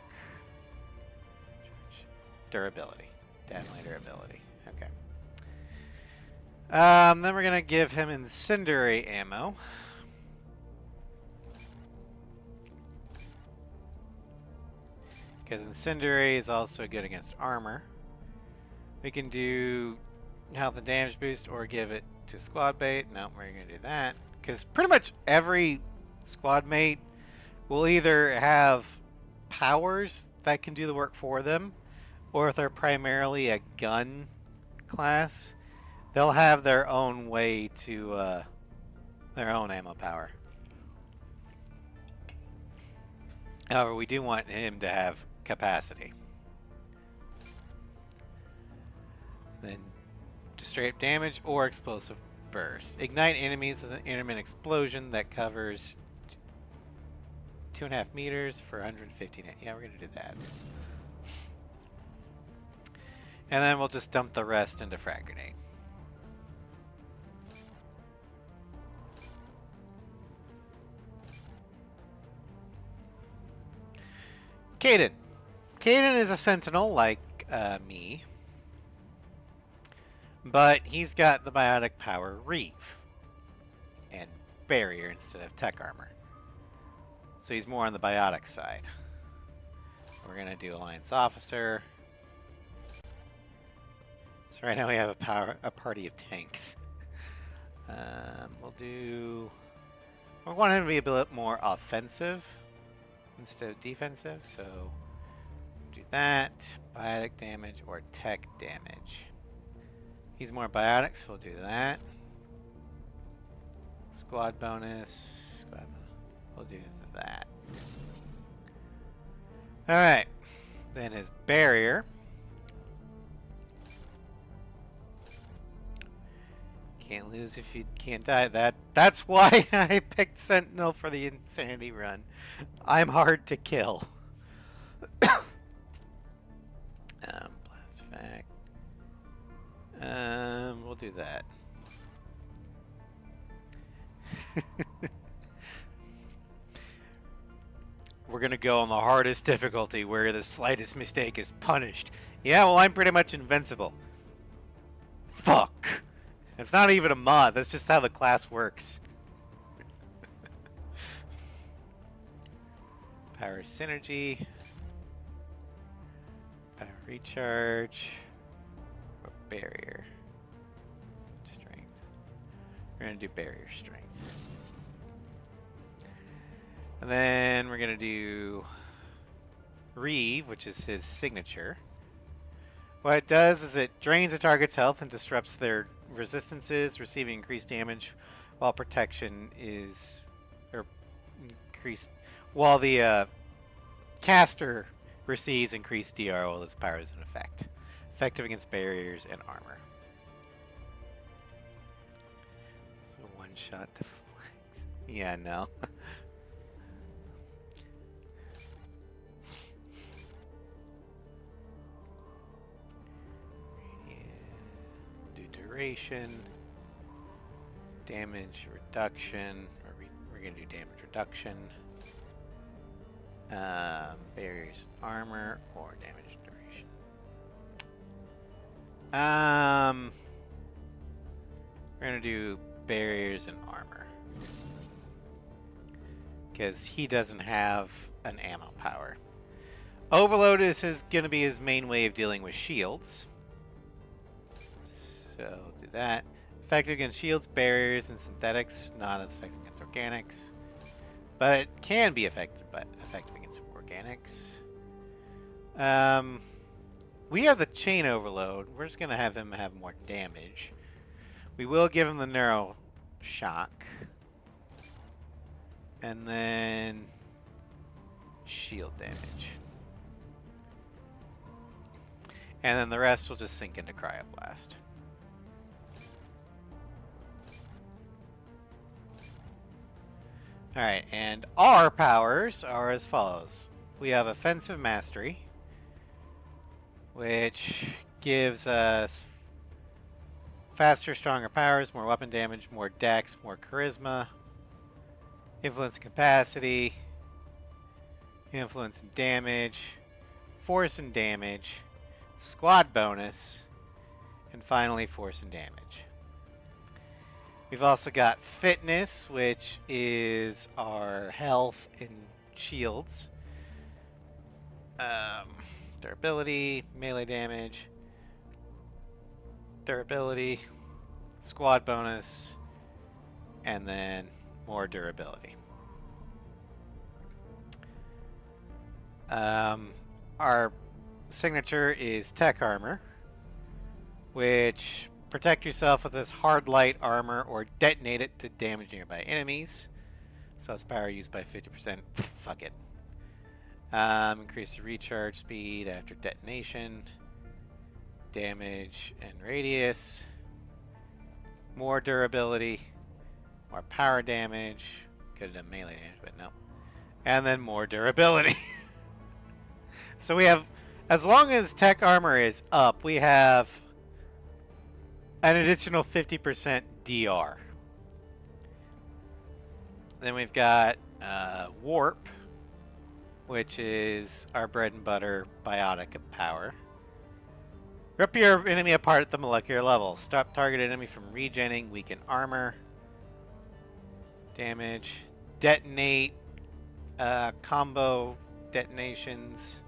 Charge. Durability. Definitely durability. Okay. Then we're gonna give him incendiary ammo. Because incendiary is also good against armor. We can do health and damage boost or give it to squad mate. No, we're gonna do that. Because pretty much every squad mate will either have powers that can do the work for them, or if they're primarily a gun class, they'll have their own way to, their own ammo power. However, we do want him to have capacity. Then just straight up damage or explosive burst. Ignite enemies with an intermittent explosion that covers 2.5 meters for 115. Yeah, we're gonna do that. And then we'll just dump the rest into frag grenade. Caden. Caden is a sentinel like me, but he's got the biotic power Reeve and barrier instead of tech armor. So he's more on the biotic side. We're gonna do Alliance Officer. So right now we have a party of tanks. We want him to be a bit more offensive instead of defensive, so do that. Biotic damage or tech damage. He's more biotic, so we'll do that. Squad bonus. We'll do that. Alright. Then his barrier. Can't lose if you can't die. That's why I picked Sentinel for the Insanity run. I'm hard to kill. Blast fact. We'll do that. We're gonna go on the hardest difficulty where the slightest mistake is punished. Yeah, well, I'm pretty much invincible. Fuck. It's not even a mod, that's just how the class works. Power synergy. Power recharge. Or barrier. Strength. We're gonna do barrier strength. And then we're gonna do Reeve, which is his signature. What it does is it drains a target's health and disrupts their resistances, receiving increased damage while protection is increased, while the caster receives increased DR while its power is in effect. Effective against barriers and armor. So one shot deflects. Yeah, no. Duration, damage reduction, or we're going to do damage reduction, barriers and armor, or damage duration. We're going to do barriers and armor, because he doesn't have an ammo power. Overload is going to be his main way of dealing with shields. So do that. Effective against shields, barriers, and synthetics. Not as effective against organics, but it can be effective against organics. We have the chain overload. We're just gonna have him have more damage. We will give him the neuro shock, and then shield damage, and then the rest will just sink into cryoblast. Alright, and our powers are as follows. We have Offensive Mastery, which gives us faster, stronger powers, more weapon damage, more dex, more charisma. influence and capacity, influence and damage, force and damage, squad bonus, and finally force and damage. We've also got fitness, which is our health and shields. Durability, melee damage, durability, squad bonus, and then more durability. Our signature is tech armor, which protect yourself with this hard light armor or detonate it to damage nearby enemies. So it's power used by 50%. Fuck it. Increase the recharge speed after detonation, damage and radius, more durability, more power damage. Could have done melee damage, but no. And then more durability. So we have, as long as tech armor is up, we have an additional 50% DR. Then we've got warp, which is our bread and butter biotic power. Rip your enemy apart at the molecular level. Stop target enemy from regenerating, weaken armor. Damage. Detonate. Combo detonations.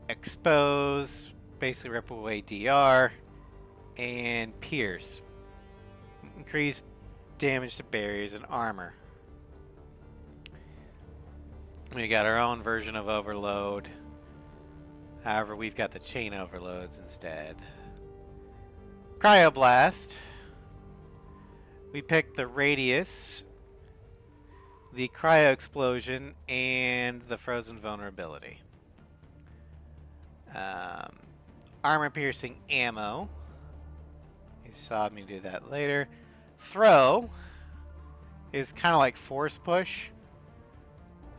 Expose. Basically rip away DR. And pierce. Increase damage to barriers and armor. We got our own version of overload. However, we've got the chain overloads instead. Cryoblast. We picked the radius, the cryo explosion, and the frozen vulnerability. Armor piercing ammo. You saw me do that later. Throw is kind of like force push.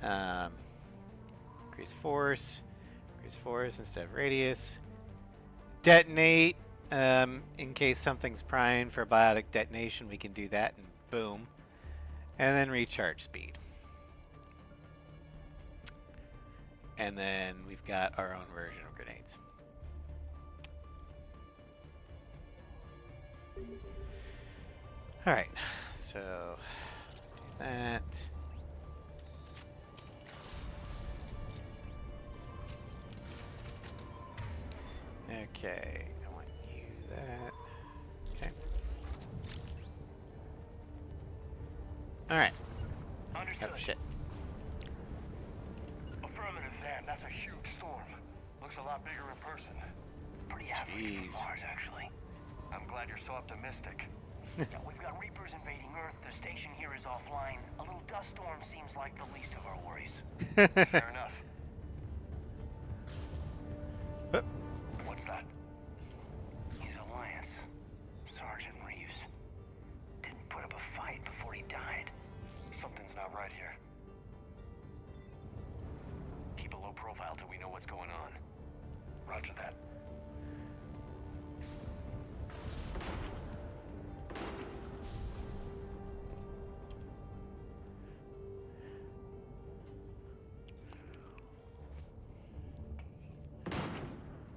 Increase force instead of radius. Detonate, in case something's primed for a biotic detonation, we can do that and boom. And then recharge speed. And then we've got our own version of grenades. Alright, so do that. Okay, I want you that. Okay. Alright. Understood. Oh, shit. Affirmative, Van. That's a huge storm. Looks a lot bigger in person. Pretty average for Mars, actually. I'm glad you're so optimistic. Yeah, we've got Reapers invading Earth. The station here is offline. A little dust storm seems like the least of our worries. Fair enough. What's that? His alliance, Sergeant Reeves, didn't put up a fight before he died. Something's not right here. Keep a low profile till we know what's going on. Roger that.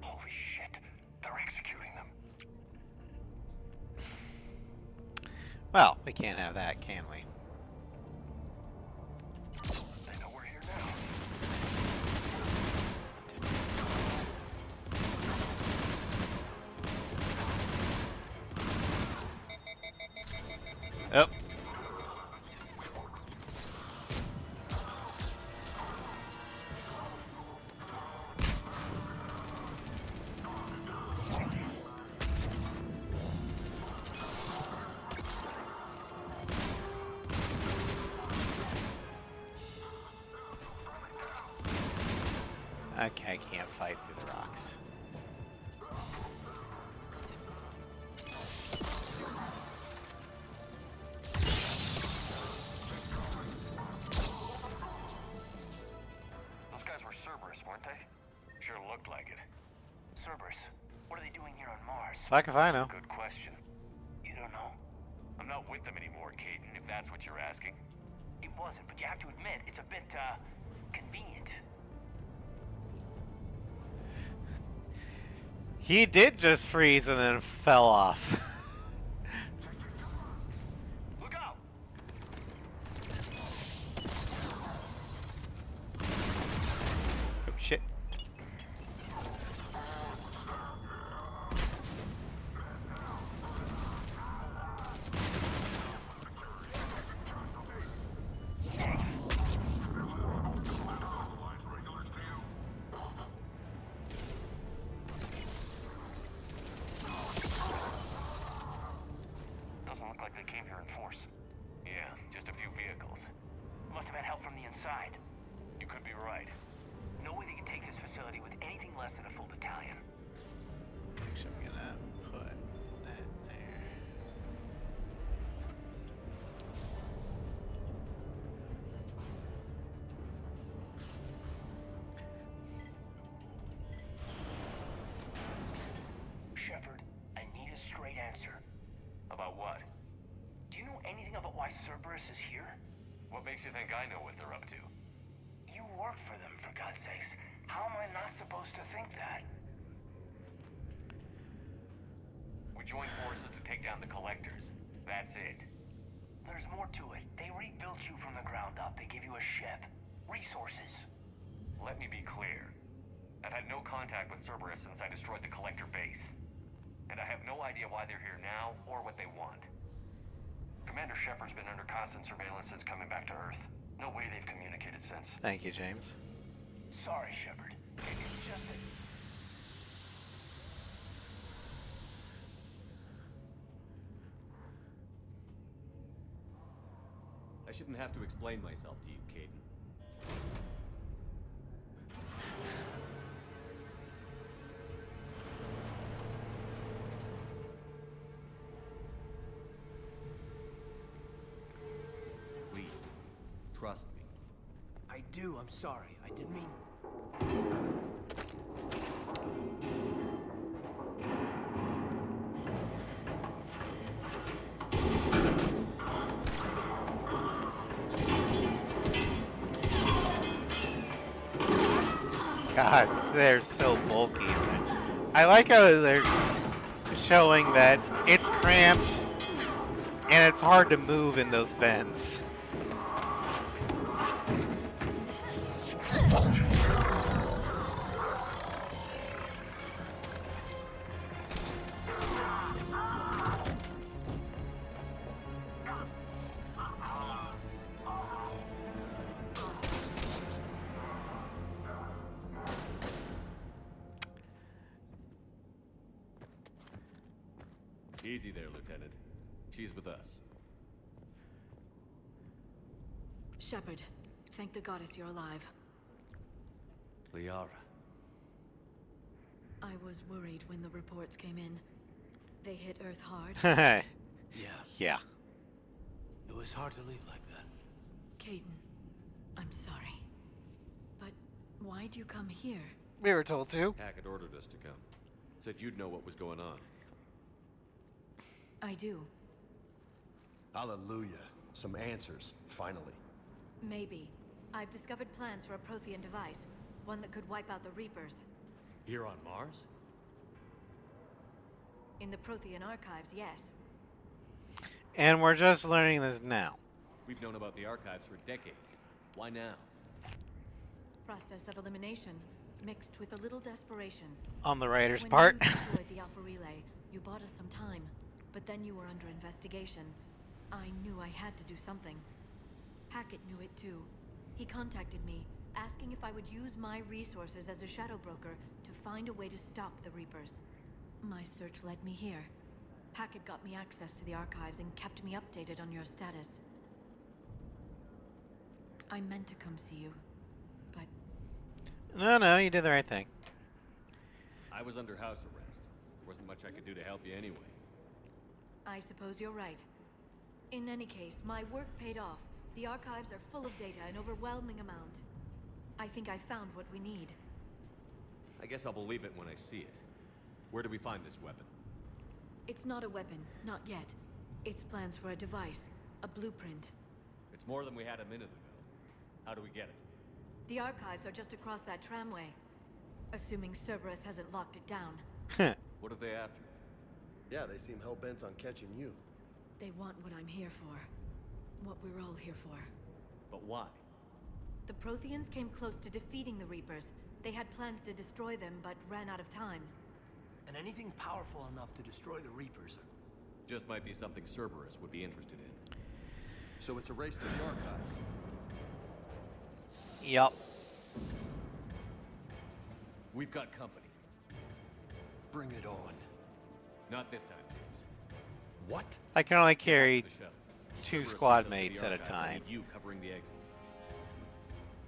Holy shit. They're executing them. Well, we can't have that, can we? They know we're here now. Oh. Okay, I can't fight through the rocks. Those guys were Cerberus, weren't they? Sure looked like it. Cerberus, what are they doing here on Mars? Fuck if I know. Good question. You don't know? I'm not with them anymore, Caden, if that's what you're asking. It wasn't, but you have to admit, it's a bit, convenient. He did just freeze and then fell off. Look out! Oh, shit. Doesn't look like they came here in force. Yeah, just a few vehicles. Must have had help from the inside. You could be right. No way they can take this facility with anything less than a full battalion. Actually, I'm gonna put that there. Shepard, I need a straight answer. About what? Do you know anything about why Cerberus is here? What makes you think I know what they're up to? You work for them, for God's sakes. How am I not supposed to think that? We joined forces to take down the Collectors. That's it. There's more to it. They rebuilt you from the ground up. They give you a ship. Resources. Let me be clear. I've had no contact with Cerberus since I destroyed the Collector base. And I have no idea why they're here now, or what they want. Commander Shepard's been under constant surveillance since coming back to Earth. No way they've communicated since. Thank you, James. Sorry, Shepard. It's just that... I shouldn't have to explain myself to you, Caden. Please, trust me. I do, I'm sorry. I didn't mean... God, they're so bulky. I like how they're showing that it's cramped and it's hard to move in those vents. Easy there, Lieutenant. She's with us. Shepard, thank the goddess you're alive. Liara. I was worried when the reports came in. They hit Earth hard. Yeah. Yeah. It was hard to leave like that. Caden, I'm sorry. But why'd you come here? We were told to. Hackett ordered us to come. Said you'd know what was going on. I do. Hallelujah. Some answers, finally. Maybe. I've discovered plans for a Prothean device. One that could wipe out the Reapers. Here on Mars? In the Prothean archives, yes. And we're just learning this now. We've known about the archives for decades. Why now? Process of elimination, mixed with a little desperation. On the writer's When part. you destroyed the Alpha Relay, you bought us some time. But then you were under investigation. I knew I had to do something. Hackett knew it too. He contacted me, asking if I would use my resources as a shadow broker to find a way to stop the Reapers. My search led me here. Hackett got me access to the archives and kept me updated on your status. I meant to come see you, but... No, you did the right thing. I was under house arrest. There wasn't much I could do to help you anyway. I suppose you're right. In any case, my work paid off. The archives are full of data, an overwhelming amount. I think I found what we need. I guess I'll believe it when I see it. Where do we find this weapon? It's not a weapon, not yet. It's plans for a device, a blueprint. It's more than we had a minute ago. How do we get it? The archives are just across that tramway. Assuming Cerberus hasn't locked it down. What are they after? Yeah, they seem hell-bent on catching you. They want what I'm here for. What we're all here for. But why? The Protheans came close to defeating the Reapers. They had plans to destroy them, but ran out of time. And anything powerful enough to destroy the Reapers. Just might be something Cerberus would be interested in. So it's a race to the archives. Yup. We've got company. Bring it on. Not this time, James. What? I can only carry The shuttle. 2 Cerberus squad brings us to mates the at a archives. I time. need you covering the exits.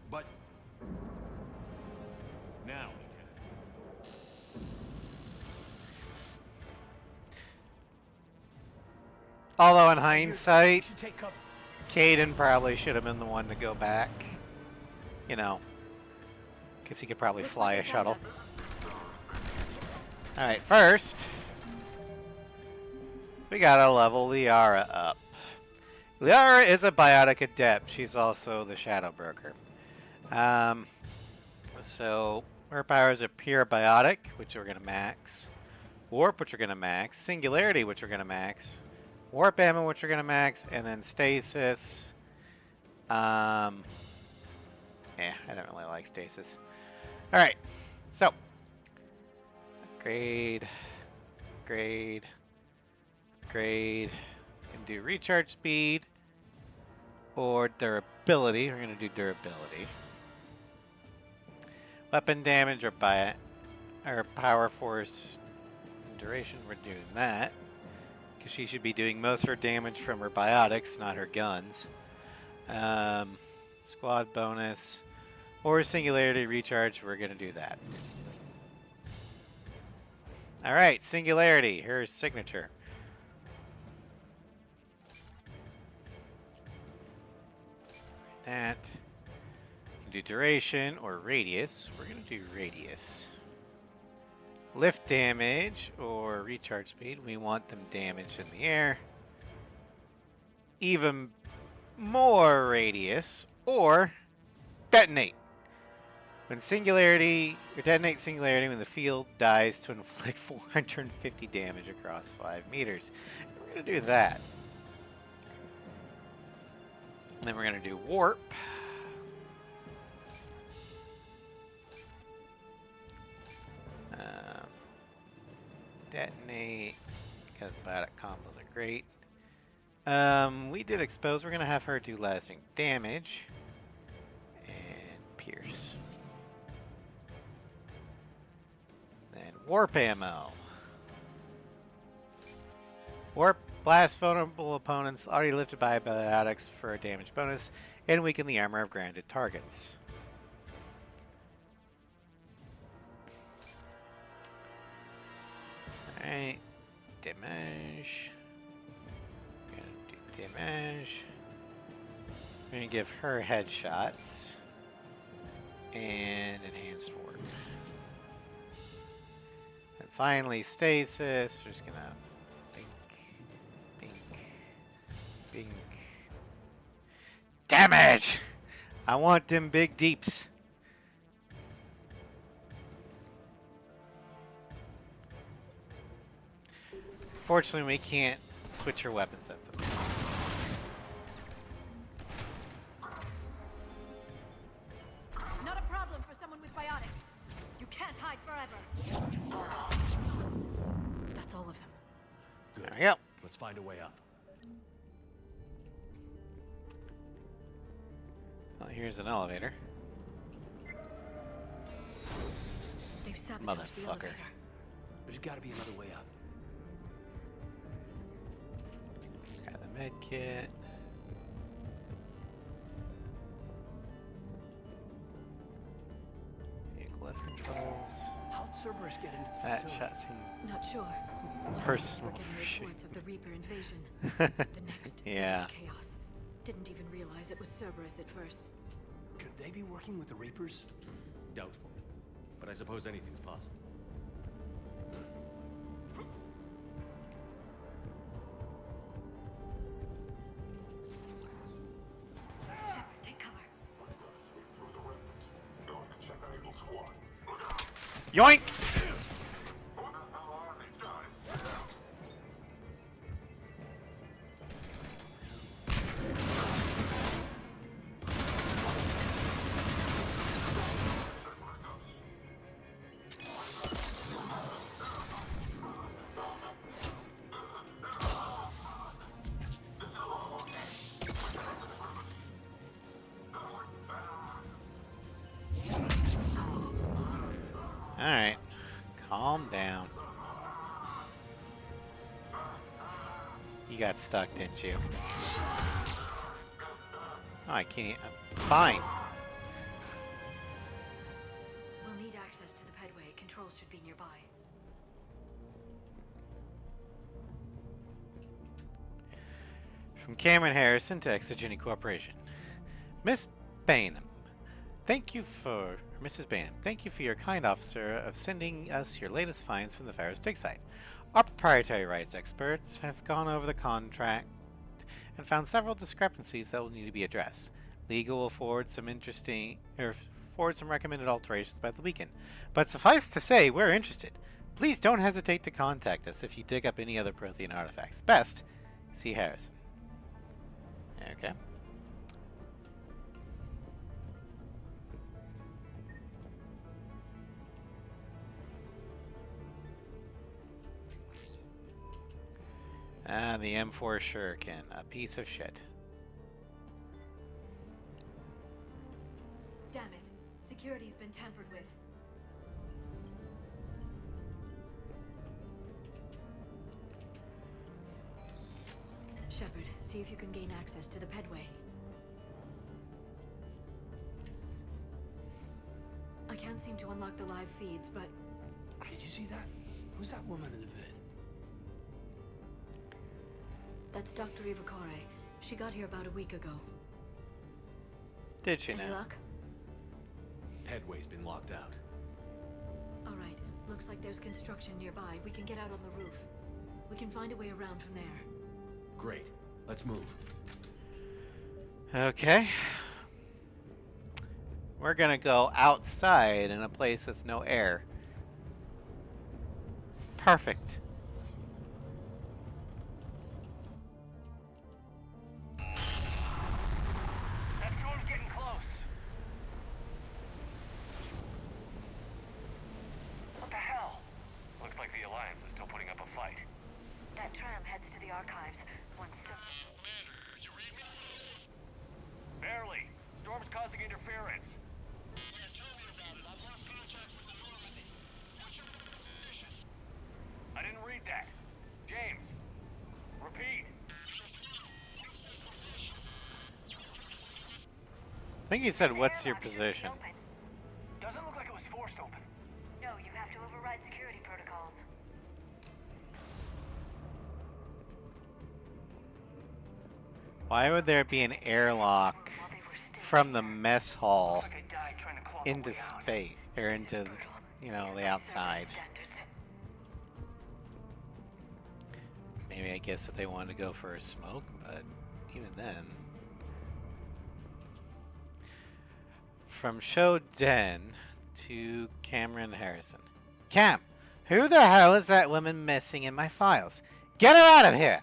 But Now, Lieutenant. Although in hindsight, Should take cover. Caden probably should have been the one to go back. You know, because he could probably Looks fly like a they shuttle. found us. Alright, first, we gotta level Liara up. Liara is a biotic adept. She's also the Shadow Broker. So, her powers are pure biotic, which we're gonna max. Warp, which we're gonna max. Singularity, which we're gonna max. Warp ammo, which we're gonna max. And then stasis. I don't really like stasis. Alright, so. Grade. Can do recharge speed or durability. We're going to do durability. Weapon damage or power force duration. We're doing that because she should be doing most of her damage from her biotics, not her guns. Squad bonus or singularity recharge. We're going to do that. All right, singularity. Her signature. That. You can do duration or radius. We're going to do radius. Lift damage or recharge speed. We want them damaged in the air. Even more radius or detonate. When singularity, or detonate singularity when the field dies to inflict 450 damage across 5 meters. We're going to do that. And then we're going to do warp. Detonate, because biotic combos are great. We did expose. We're going to have her do lasting damage. And pierce. Then warp ammo. Warp blast vulnerable opponents already lifted by biotics for a damage bonus and weaken the armor of grounded targets. Alright. Damage. We're gonna do damage. We're gonna give her headshots. And enhanced warp. And finally, stasis. We're just gonna bink. Damage! I want them big deeps. Fortunately, we can't switch her weapons at them. Not a problem for someone with biotics. You can't hide forever. That's all of them. Good. There we go. Let's find a way up. Well, here's an elevator. They've sabotaged the Motherfucker. elevator. There's got to be another way up. Got the med kit. Vehicle lift controls. How'd Cerberus get into the That facility? shot seemed Not sure. personal We're for getting sure. reports of the Reaper invasion. The next Yeah. was chaos. Didn't even realize it was Cerberus at first. Could they be working with the Reapers? Doubtful. But I suppose anything's possible. Yoink! Alright. Calm down. You got stuck, didn't you? Oh, I can't. Fine. We'll need access to the pedway. Controls should be nearby. From Cameron Harrison to Exogeny Corporation. Miss Bainham, thank you for... Mrs. Bainham, thank you for your kind offer of sending us your latest finds from the Ferris dig site. Our proprietary rights experts have gone over the contract and found several discrepancies that will need to be addressed. Legal will forward some recommended alterations by the weekend. But suffice to say, we're interested. Please don't hesitate to contact us if you dig up any other Prothean artifacts. Best, C. Harrison. Okay. Ah, the M4 Shuriken, a piece of shit. Damn it. Security's been tampered with. Shepard, see if you can gain access to the pedway. I can't seem to unlock the live feeds, but... Did you see that? Who's that woman in the vid? That's Dr. Ivakare. She got here about a week ago. Did she Any now? luck? Pedway's been locked out. Alright, looks like there's construction nearby. We can get out on the roof. We can find a way around from there. Great. Let's move. Okay. We're gonna go outside in a place with no air. Perfect. That storm's getting close. What the hell? Looks like the Alliance is still putting up a fight. That tram heads to the archives. Once Commander, you read me? Barely. Storm's causing interference. Yeah, tell me about it. I've lost contact with the Normandy. What's your position? I didn't read that. James, repeat. I think he said, "What's your position?" Doesn't look like it was forced open. No, you have to override security protocols. Why would there be an airlock from the mess hall into space, or into, you know, the outside? Maybe, I guess, if they wanted to go for a smoke, but even then. From Shoden to Cameron Harrison. Cam, who the hell is that woman messing in my files? Get her out of here!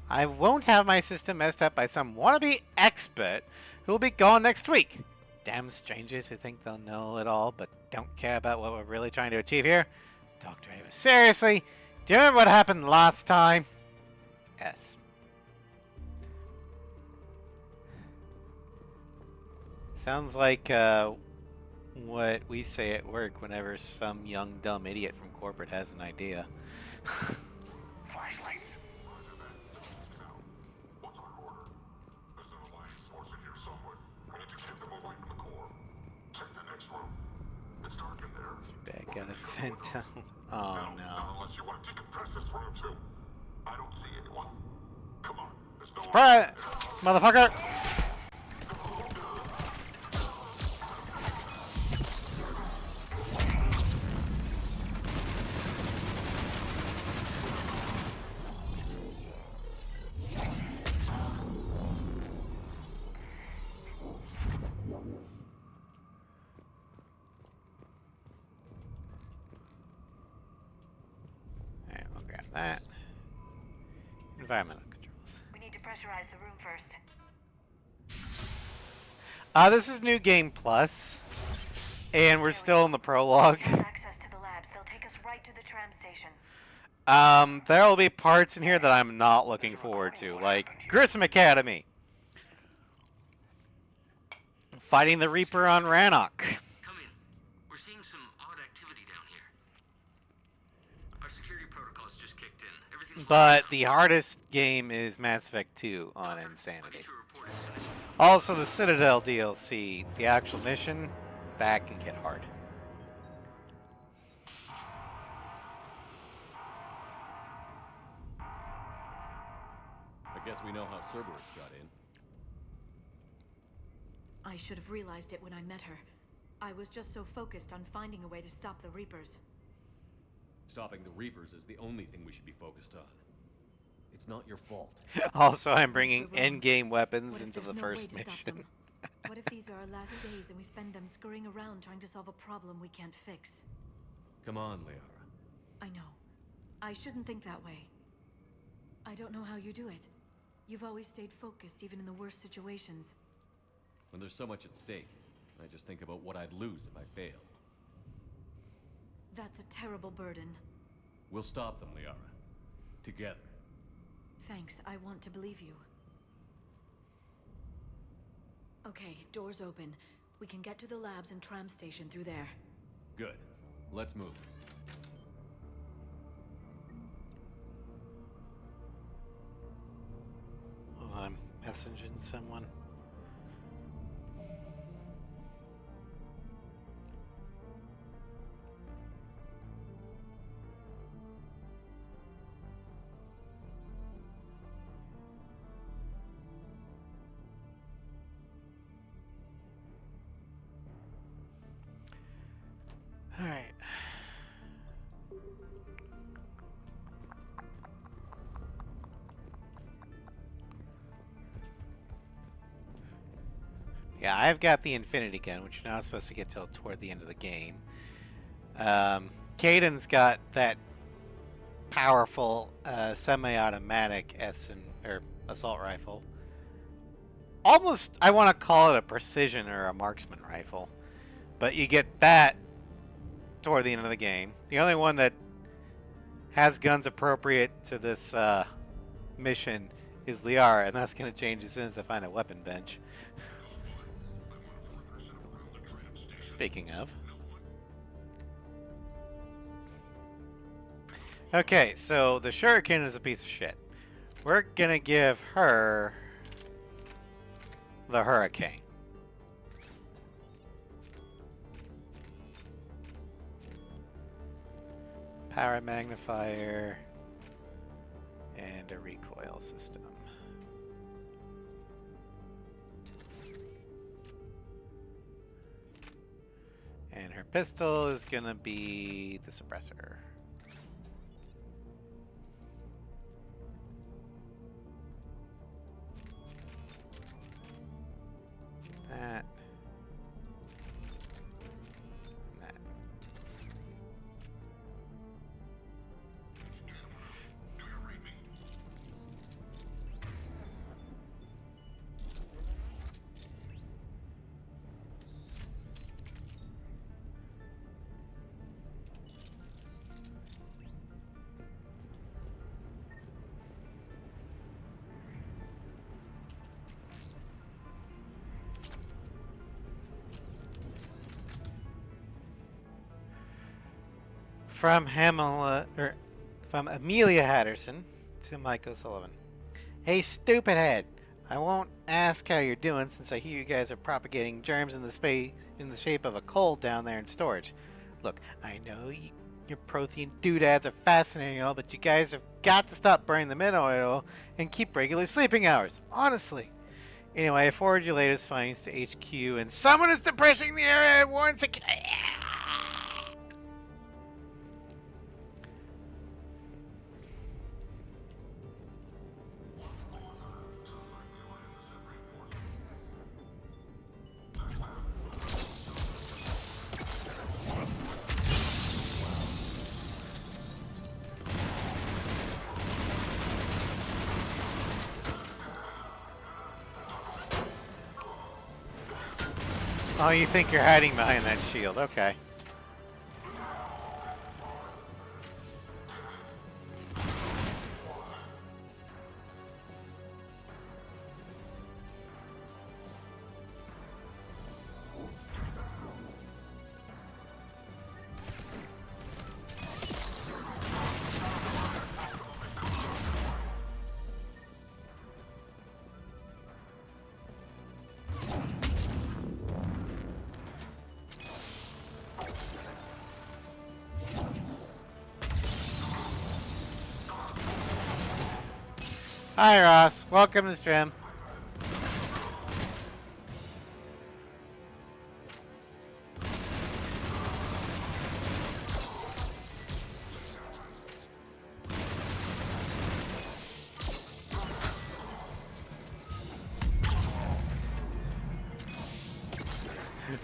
I won't have my system messed up by some wannabe expert who will be gone next week. Damn strangers who think they'll know it all but don't care about what we're really trying to achieve here. Dr. Ava, seriously? Do you remember what happened last time? S. Sounds like what we say at work whenever some young dumb idiot from corporate has an idea. Flashlights. What's our order? There's an Alliance force in here somewhere. We need to keep them away from the core. Check the next room. It's dark in there. Bad guy to vent out. Oh no. Unless you want to decompress this room too. I don't see anyone. Come on. There's no Surprise! This motherfucker! that. Environmental controls. We need to pressurize the room first. This is New Game Plus, and we're still in the prologue. We have access to the labs. They'll take us right to the tram station. There will be parts in here that I'm not looking forward to, like Grissom Academy. Fighting the Reaper on Rannoch. Come in. We're seeing some odd activity down here. Our security protocols just kicked in. Everything's But the hardest game is Mass Effect 2 on Insanity. Also, the Citadel DLC, the actual mission, that can get hard. I guess we know how Cerberus got in. I should have realized it when I met her. I was just so focused on finding a way to stop the Reapers. Stopping the Reapers is the only thing we should be focused on. It's not your fault. Also, I'm bringing endgame weapons into the first mission. What if these are our last days and we spend them scurrying around trying to solve a problem we can't fix? Come on, Liara. I know. I shouldn't think that way. I don't know how you do it. You've always stayed focused even in the worst situations. When there's so much at stake, I just think about what I'd lose if I fail. That's a terrible burden. We'll stop them, Liara. Together. Thanks, I want to believe you. Okay, doors open. We can get to the labs and tram station through there. Good. Let's move. Oh, I'm messaging someone. All right. Yeah, I've got the Infinity Gun, which you're not supposed to get till toward the end of the game. Kaiden's got that powerful semi-automatic assault rifle. Almost, I want to call it a precision or a marksman rifle. But you get that toward the end of the game. The only one that has guns appropriate to this mission is Liara, and that's going to change as soon as I find a weapon bench. Speaking of. Okay, so the Shuriken is a piece of shit. We're going to give her the Hurricane. Power magnifier and a recoil system. And her pistol is gonna be the suppressor. That. And that. From Amelia Hatterson to Mike O'Sullivan. Hey, stupid head. I won't ask how you're doing since I hear you guys are propagating germs in the space in the shape of a cold down there in storage. Look, I know your Prothean doodads are fascinating and all, but you guys have got to stop burning the midnight oil and keep regular sleeping hours. Honestly. Anyway, I forward your latest findings to HQ, and someone is depressing the area. Warns a... Oh, you think you're hiding behind that shield. Okay. Hi, Ross. Welcome to stream.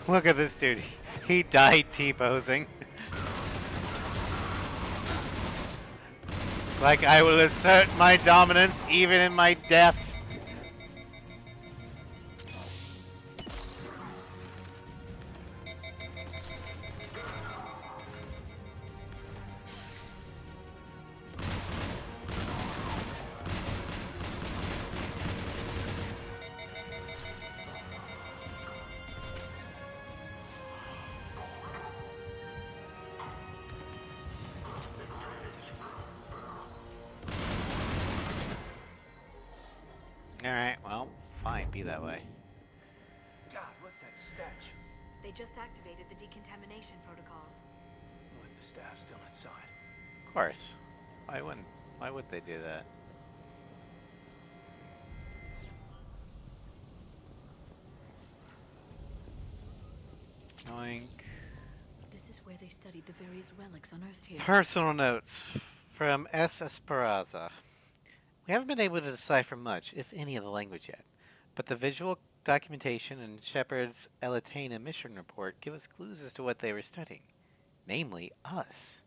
Look at this dude. He died T-posing. It's like, I will assert my dominance even in my death. Alright, well, fine, be that way. God, what's that stench? They just activated the decontamination protocols. With the staff still inside. Of course. Why would they do that? Oink. This is where they studied the various relics unearthed here. Personal notes from S. Esperanza. We haven't been able to decipher much, if any, of the language yet, but the visual documentation and Shepard's LE3 mission report give us clues as to what they were studying, namely us.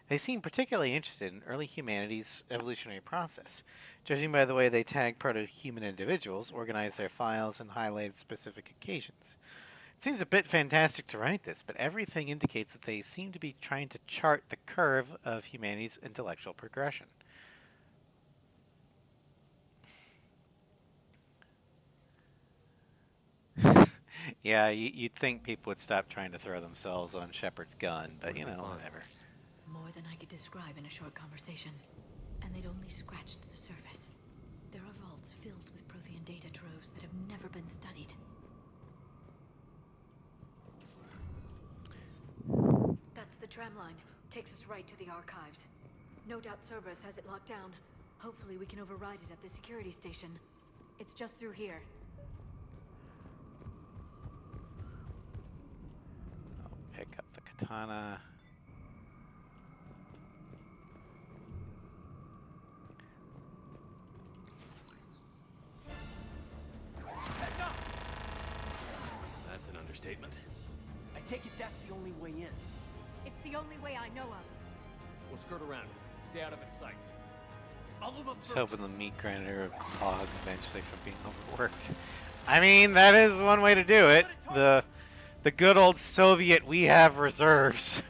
They seem particularly interested in early humanity's evolutionary process, judging by the way they tag proto-human individuals, organize their files, and highlight specific occasions. It seems a bit fantastic to write this, but everything indicates that they seem to be trying to chart the curve of humanity's intellectual progression. Yeah, you'd think people would stop trying to throw themselves on Shepard's gun, but you know, whatever. More than I could describe in a short conversation. And they'd only scratched the surface. There are vaults filled with Prothean data troves that have never been studied. That's the tram line. Takes us right to the archives. No doubt Cerberus has it locked down. Hopefully we can override it at the security station. It's just through here. Pick up the katana. That's an understatement. I take it that's the only way in. It's the only way I know of. We'll skirt around it. Stay out of its sight. I'll move up Just first. hoping the meat grinder will clog eventually from being overworked. I mean, that is one way to do it. The good old Soviet we have reserves.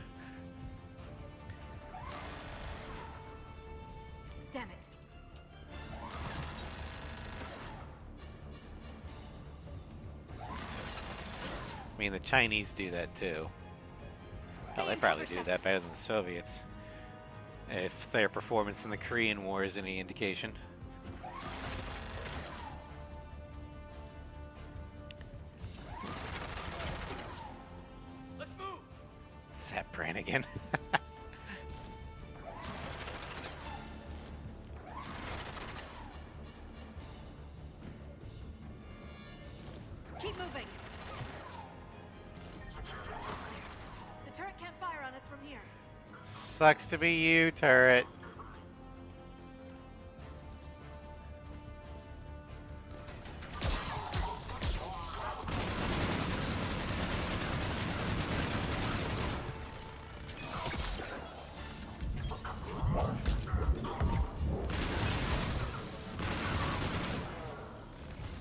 Damn it. I mean, the Chinese do that too. Hell, they probably do that better than the Soviets. If their performance in the Korean War is any indication. Let's move. Is that Brannigan? Keep moving. The turret can't fire on us from here. Sucks to be you, turret.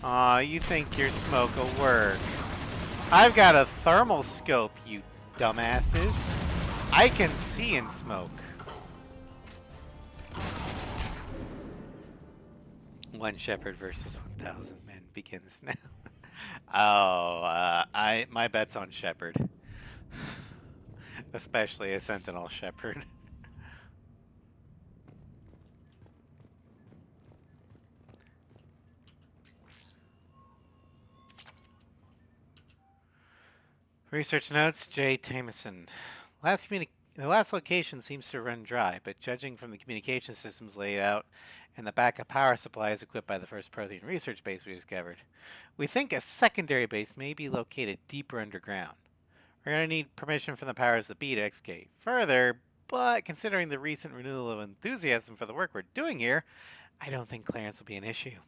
Aw, you think your smoke will work. I've got a thermal scope, you dumbasses. I can see in smoke. One Shepard versus 1,000 men begins now. My bet's on Shepard. Especially a Sentinel Shepard. Research notes, J. Tamison. The last location seems to run dry, but judging from the communication systems laid out and the backup power supplies equipped by the first Prothean research base we discovered, we think a secondary base may be located deeper underground. We're going to need permission from the powers that be to excavate further, but considering the recent renewal of enthusiasm for the work we're doing here, I don't think clearance will be an issue.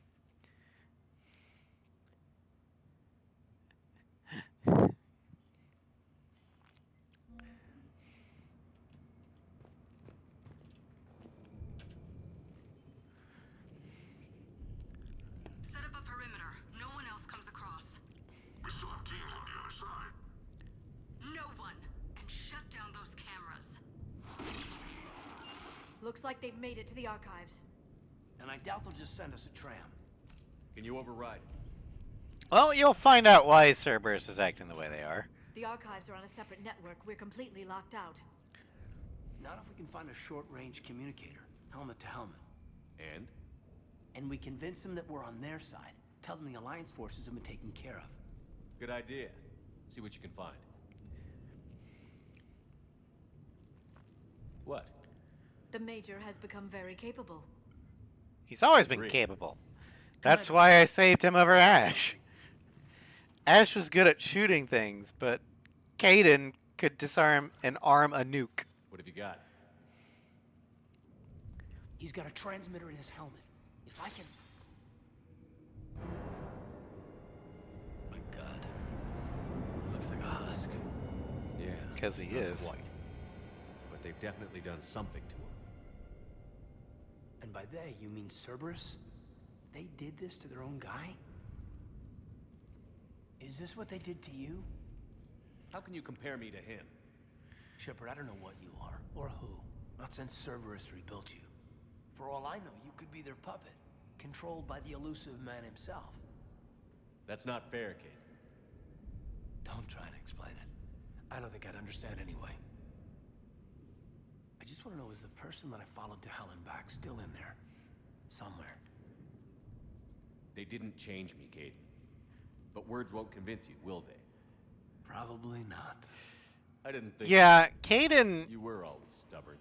Set up a perimeter. No one else comes across. We still have teams on the other side. No one. And shut down those cameras. Looks like they've made it to the archives. And I doubt they'll just send us a tram. Can you override? Well, you'll find out why Cerberus is acting the way they are. The archives are on a separate network. We're completely locked out. Not if we can find a short-range communicator, helmet to helmet. And? And we convince them that we're on their side. Tell them the Alliance forces have been taken care of. Good idea. See what you can find. What? The Major has become very capable. He's always been capable. That's why I saved him over Ash. Ash was good at shooting things, but Kaidan could disarm and arm a nuke. What have you got? He's got a transmitter in his helmet. If I can... My God. Looks like a husk. Yeah. Because he is. Quite. But they've definitely done something to him. And by they, you mean Cerberus? They did this to their own guy? Is this what they did to you? How can you compare me to him? Shepard, I don't know what you are, or who. Not since Cerberus rebuilt you. For all I know, you could be their puppet, controlled by the elusive man himself. That's not fair, kid. Don't try to explain it. I don't think I'd understand anyway. I just want to know, is the person that I followed to hell and back still in there? Somewhere. They didn't change me, Kaidan. But words won't convince you, will they? Probably not. I didn't think... Yeah, Kaidan... You were always stubborn.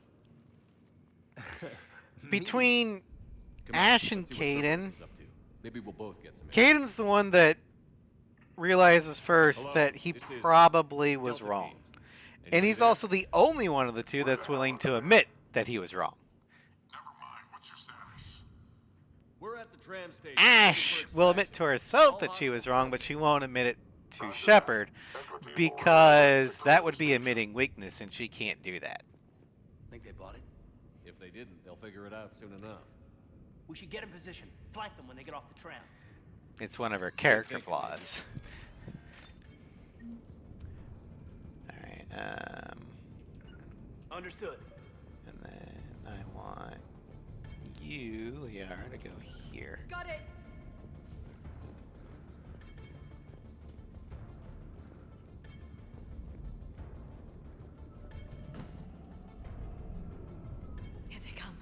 Between Ash and Kaidan... Maybe we'll both get some... Kaidan's the one that realizes first that he probably was wrong. And he's also the only one of the two that's willing to admit that he was wrong. We're at the tram station. Ash will admit to herself that she was wrong, but she won't admit it to Shepard because that would be admitting weakness, and she can't do that. Think they bought it? If they didn't, they'll figure it out soon enough. We should get in position. Flank them when they get off the tram. It's one of her character flaws. Alright, Understood. and then I want you, Liara, to go here. Got it. Here they come.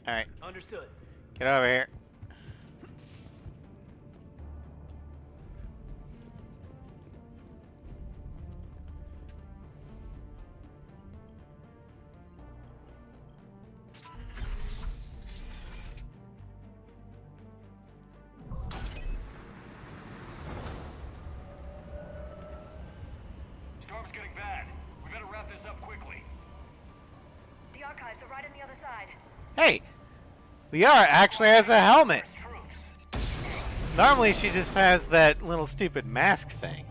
Alright, Understood. get over here. storm's getting bad. We better wrap this up quickly. The archives are right on the other side. Hey, Liara actually has a helmet. Normally she just has that little stupid mask thing.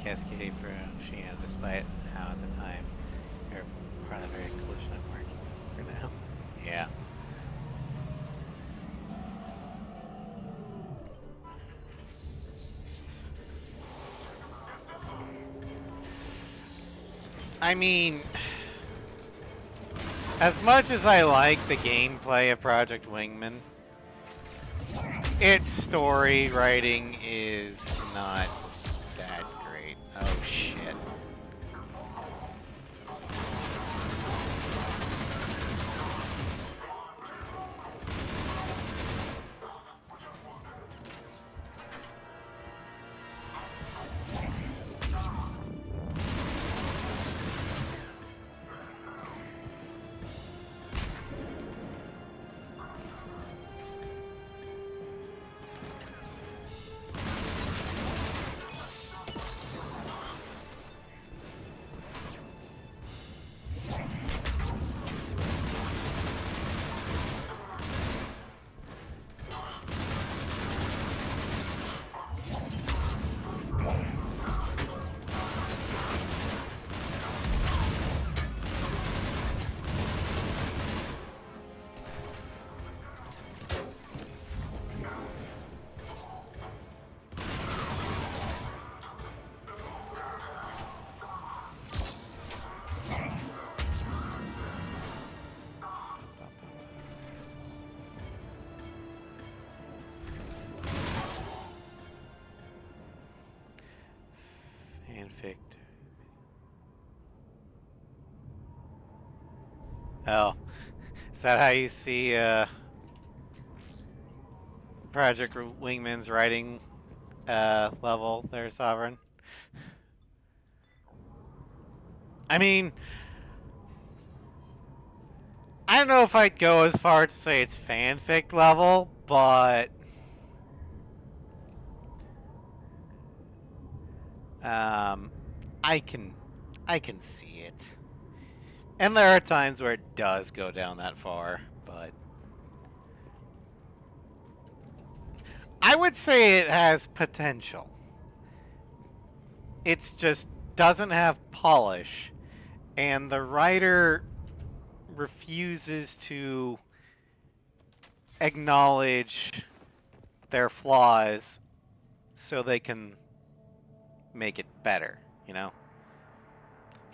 Cascade for Sheena, despite how at the time you're part of the very coalition I'm working for now. Yeah. I mean, as much as I like the gameplay of Project Wingman, its story writing is not that great. Oh shit. Oh, is that how you see Project Wingman's writing level there, Sovereign? I mean, I don't know if I'd go as far to say it's fanfic level, but I can see it. And there are times where it does go down that far, but I would say it has potential. It's just doesn't have polish, and the writer refuses to acknowledge their flaws so they can make it better, you know?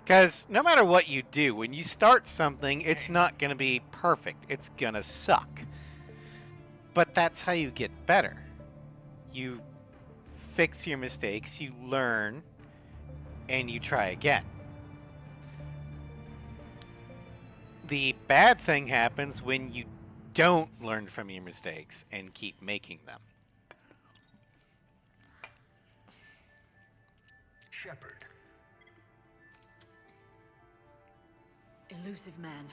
Because no matter what you do, when you start something, it's not going to be perfect. It's going to suck. But that's how you get better. You fix your mistakes, you learn, and you try again. The bad thing happens when you don't learn from your mistakes and keep making them. Shepard. Elusive man.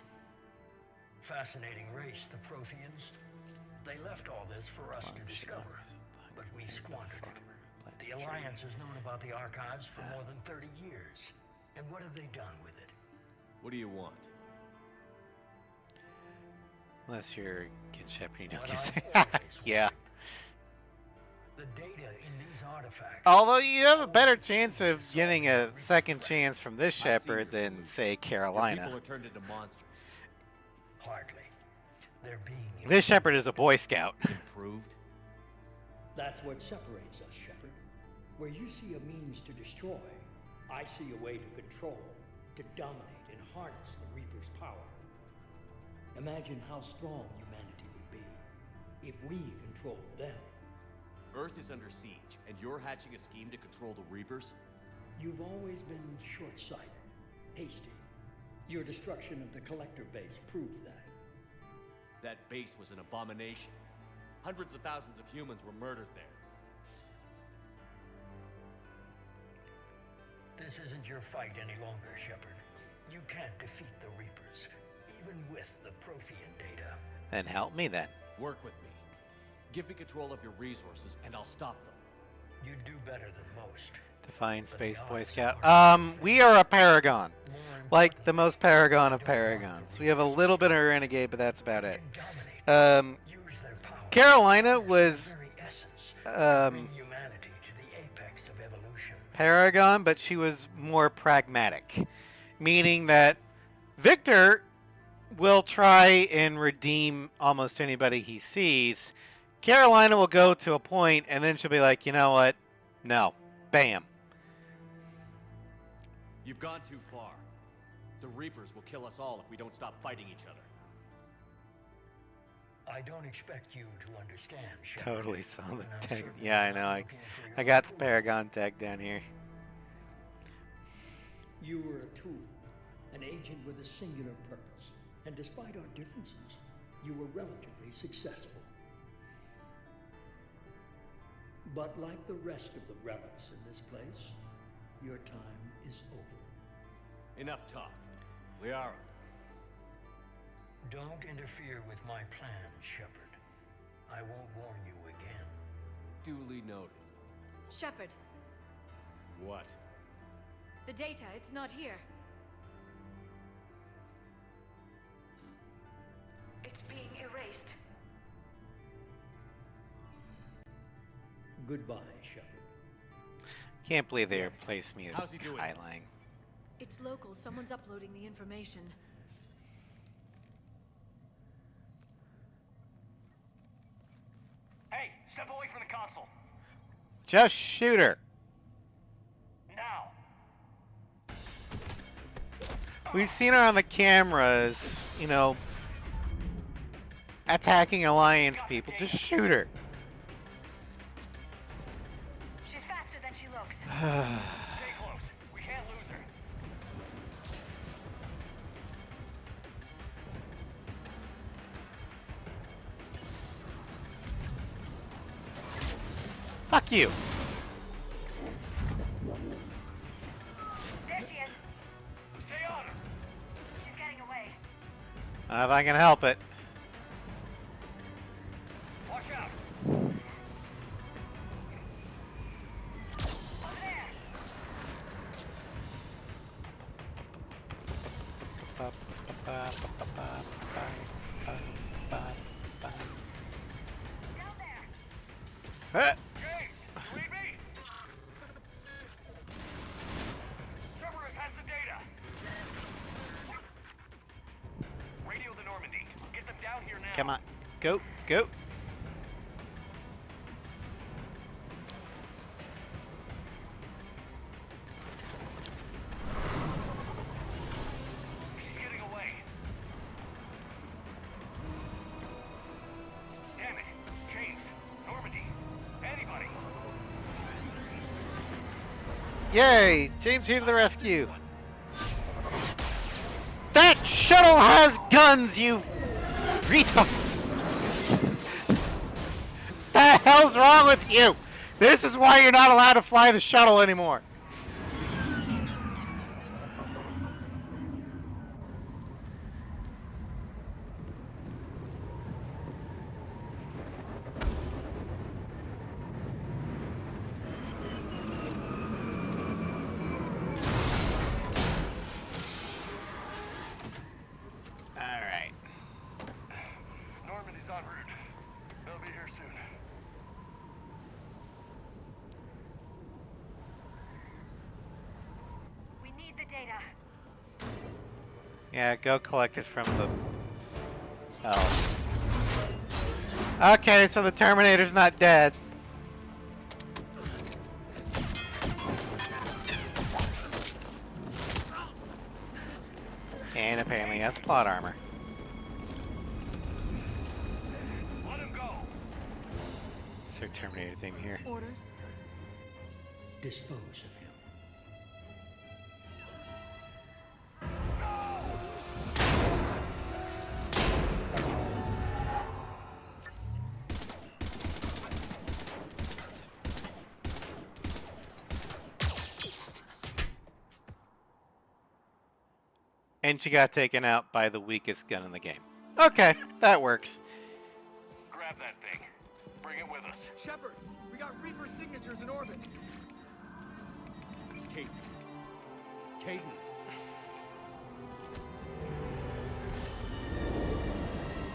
Fascinating race, the Protheans. They left all this for us to discover, but we squandered it. The Alliance has known about the archives for more than 30 years. And what have they done with it? What do you want? Unless you're against Shepard, you don't get say. Yeah. The data in these artifacts. Although you have a better chance of getting a second chance from this Shepard than, say, Carolina. People are turned into monsters. Hardly. They're being This Shepard is a Boy Scout. Improved? That's what separates us, Shepard. Where you see a means to destroy, I see a way to control, to dominate and harness the Reaper's power. Imagine how strong humanity would be if we controlled them. Earth is under siege, and you're hatching a scheme to control the Reapers? You've always been short-sighted, hasty. Your destruction of the Collector base proved that. That base was an abomination. Hundreds of thousands of humans were murdered there. This isn't your fight any longer, Shepard. You can't defeat the Reapers, even with the Prothean data. Then help me then. Work with me. Give me control of your resources, and I'll stop them. You do better than most. Define Space Boy Scout. We are a Paragon. Like the most Paragon of Paragons. We have a little bit of a Renegade, but that's about it. Carolina was Paragon, but she was more pragmatic. Meaning that Victor will try and redeem almost anybody he sees. Carolina will go to a point, and then she'll be like, you know what? No. Bam. You've gone too far. The Reapers will kill us all if we don't stop fighting each other. I don't expect you to understand, Shepard. Totally saw the tag. Yeah, I know. I got the Paragon tag down here. You were a tool, an agent with a singular purpose. And despite our differences, you were relatively successful. But like the rest of the relics in this place, your time is over. Enough talk. Liara. Don't interfere with my plan, Shepard. I won't warn you again. Duly noted. Shepard, What? the data, it's not here. It's being erased. Goodbye, Shepard. Can't believe they replaced me with How's he doing? Kylang. It's local. Someone's uploading the information. Hey, step away from the console. Just shoot her. Now. We've seen her on the cameras, you know, attacking Alliance people. Just shoot her. She's faster than she looks. Stay close. We can't lose her. Fuck you. There she is. Stay on her. She's getting away. If I can help it. Watch out. Over there. Down there. James, you read me? Cerberus has the data. Radio to Normandy. Get them down here now. Come on. Go. Go. She's getting away. Damn it. James, Normandy, anybody. Yay! James here to the rescue. That shuttle has guns, you retard! The hell's wrong with you? This is why you're not allowed to fly the shuttle anymore. Alright. Normandy's en route. They'll be here soon. data. Yeah, go collect it from the... Oh. Okay, so the Terminator's not dead. And apparently has plot armor. Let him go. It's their Terminator theme here. Orders? Dispose of him. And she got taken out by the weakest gun in the game. Okay, that works. Grab that thing. Bring it with us. Shepard, we got Reaper signatures in orbit. Caden. Caden.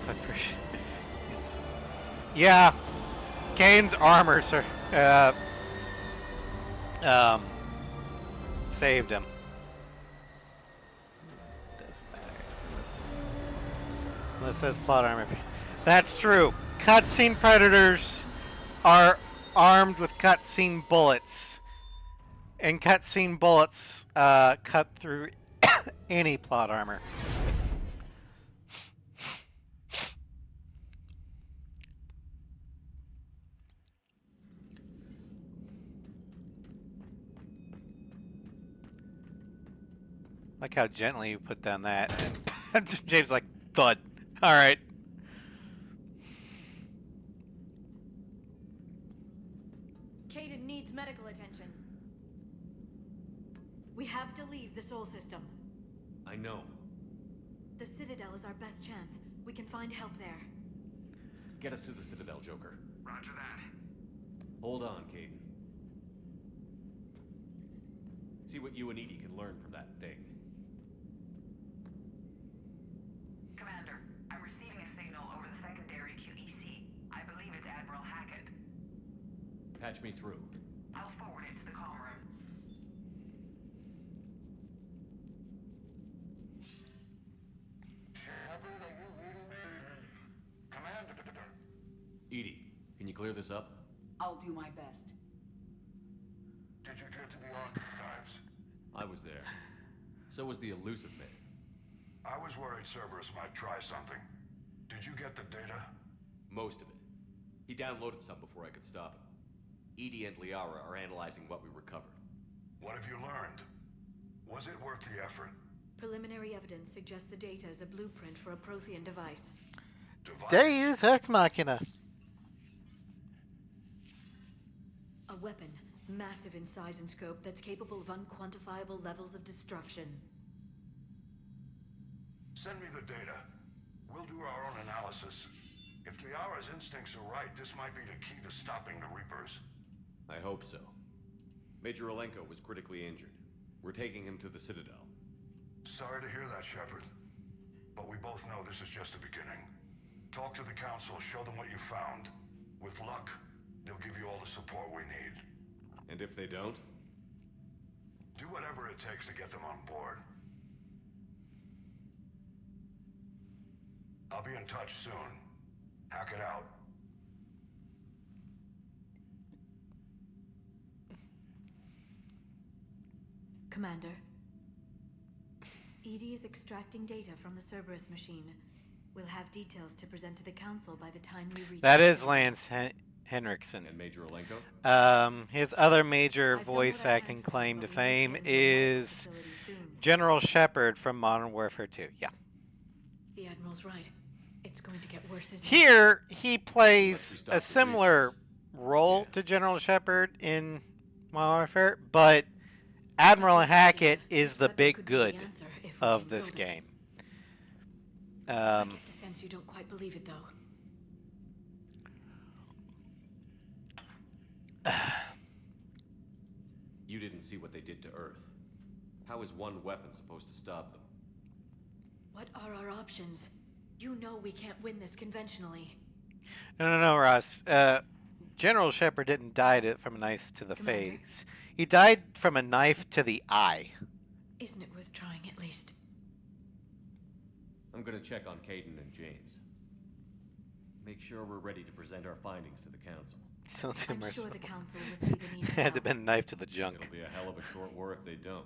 Fuck for shit. Yeah, Kane's armor, sir. Saved him. Doesn't matter. Unless says plot armor. That's true. Cutscene predators are armed with cutscene bullets. And cutscene bullets cut through any plot armor. Like how gently you put down that. And James like, thud. Alright. Caden needs medical attention. We have to leave the Sol system. I know. The Citadel is our best chance. We can find help there. Get us to the Citadel, Joker. Roger that. Hold on, Caden. See what you and Edie can learn from that thing. Commander, I'm receiving a signal over the secondary QEC. I believe it's Admiral Hackett. Patch me through. I'll forward it to the comm room. Commander. Edie, can you clear this up? I'll do my best. Did you get to the archives? I was there. So was the elusive man. I was worried Cerberus might try something. Did you get the data? Most of it. He downloaded some before I could stop him. Edie and Liara are analyzing what we recovered. What have you learned? Was it worth the effort? Preliminary evidence suggests the data is a blueprint for a Prothean device. Deus Ex Machina. A weapon, massive in size and scope, that's capable of unquantifiable levels of destruction. Send me the data. We'll do our own analysis. If Liara's instincts are right, this might be the key to stopping the Reapers. I hope so. Major Olenko was critically injured. We're taking him to the Citadel. Sorry to hear that, Shepard. But we both know this is just the beginning. Talk to the Council, show them what you found. With luck, they'll give you all the support we need. And if they don't? Do whatever it takes to get them on board. I'll be in touch soon. Hack it out. Commander, Edie is extracting data from the Cerberus machine. We'll have details to present to the Council by the time we reach... That is Lance Henriksen. And Major Olenko? His other major voice acting claim to fame is General Shepard from Modern Warfare 2. Yeah. The Admiral's right. It's going to get worse, isn't it? Here, he plays a similar role to General Shepard in Modern Warfare, but Admiral Hackett is the big good of this game. I get the sense you don't quite believe it, though. You didn't see what they did to Earth. How is one weapon supposed to stop them? What are our options? You know we can't win this conventionally. No, Ross. General Shepard didn't die from a knife to the face. He died from a knife to the eye. Isn't it worth trying at least? I'm gonna check on Caden and James. Make sure we're ready to present our findings to the council. Still too I'm merciful. sure the council will see the need to Had to help. been a knife to the junk. It'll be a hell of a short war if they don't.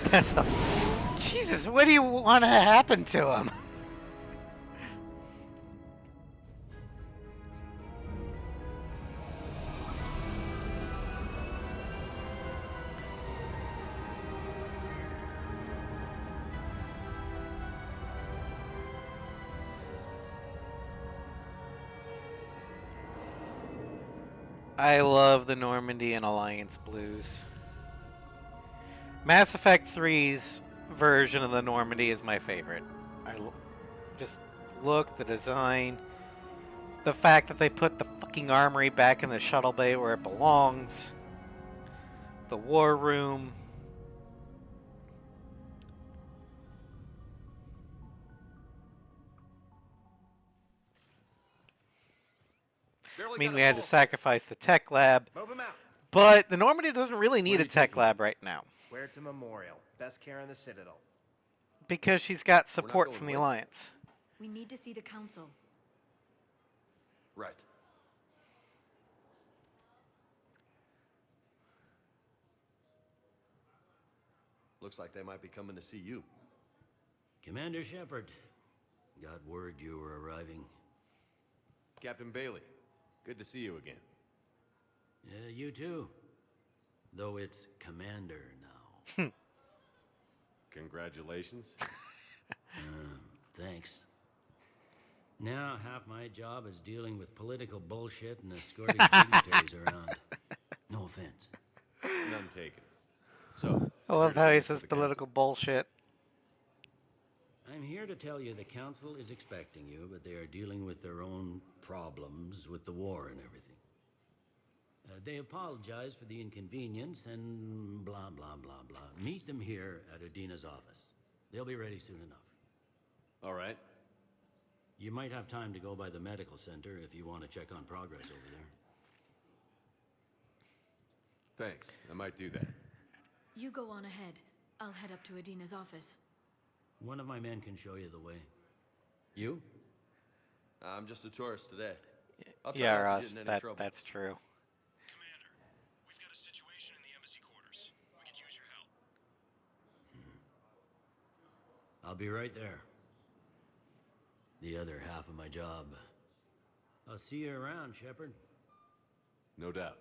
That's a... Jesus, what do you want to happen to him? I love the Normandy and Alliance blues. Mass Effect 3's version of the Normandy is my favorite. Just look, the design, the fact that they put the fucking armory back in the shuttle bay where it belongs, the war room. I mean, we had to sacrifice the tech lab, but the Normandy doesn't really need a tech lab right now. Where to Memorial? Best care in the Citadel. Because she's got support from the Alliance. We need to see the council. Right. Looks like they might be coming to see you. Commander Shepard, got word you were arriving. Captain Bailey, good to see you again. You too. Though it's Commander now. Congratulations. Thanks. Now half my job is dealing with political bullshit and escorting dignitaries around. No offense. None taken. So, I love how he says political bullshit. I'm here to tell you the council is expecting you, but they are dealing with their own problems with the war and everything. They apologize for the inconvenience and blah, blah, blah, blah. Meet them here at Adina's office. They'll be ready soon enough. All right. You might have time to go by the medical center if you want to check on progress over there. Thanks. I might do that. You go on ahead. I'll head up to Adina's office. One of my men can show you the way. You? I'm just a tourist today. I'll try Yeah, not to Ross, get in any trouble. that's true. Commander, we've got a situation in the embassy quarters. We could use your help. I'll be right there. The other half of my job. I'll see you around, Shepard. No doubt.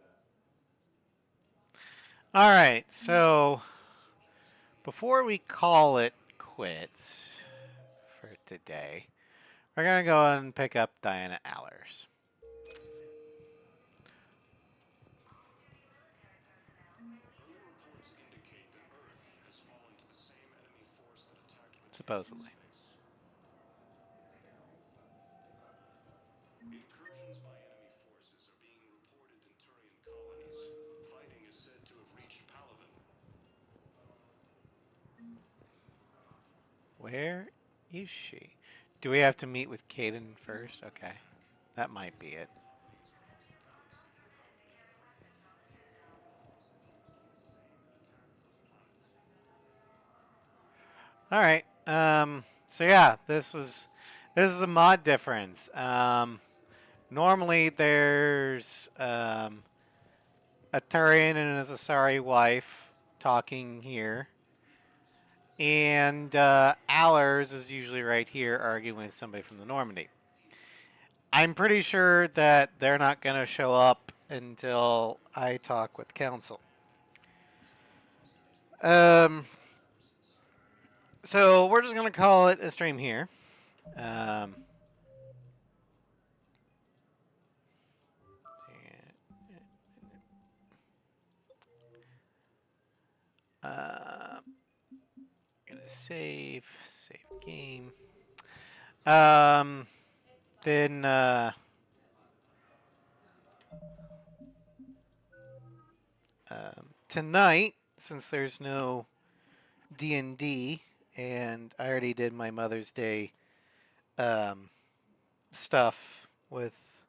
All right, so before we call it quits for today, we're going to go and pick up Diana Allers. Supposedly. Incursions by enemy forces are being reported in Turian colonies. Fighting is said to have reached Palaven. Where is she? Do we have to meet with Caden first? Okay. That might be it. All right. So yeah, this is a mod difference. Normally there's a Turian and his Asari wife talking here. And Allers is usually right here arguing with somebody from the Normandy. I'm pretty sure that they're not going to show up until I talk with council. So we're just going to call it a stream here. Gonna save game. Then tonight, since there's no D&D, and I already did my Mother's Day stuff with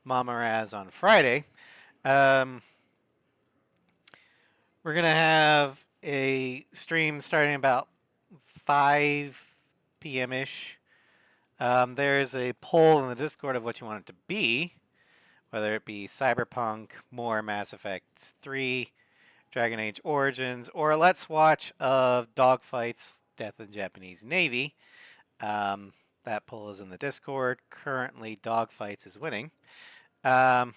Mama Raz on Friday. We're going to have a stream starting about 5 p.m.-ish. There's a poll in the Discord of what you want it to be, whether it be Cyberpunk, more Mass Effect 3, Dragon Age Origins, or a Let's Watch of Dogfights, Death of the Japanese Navy. That poll is in the Discord. Currently, Dogfights is winning. I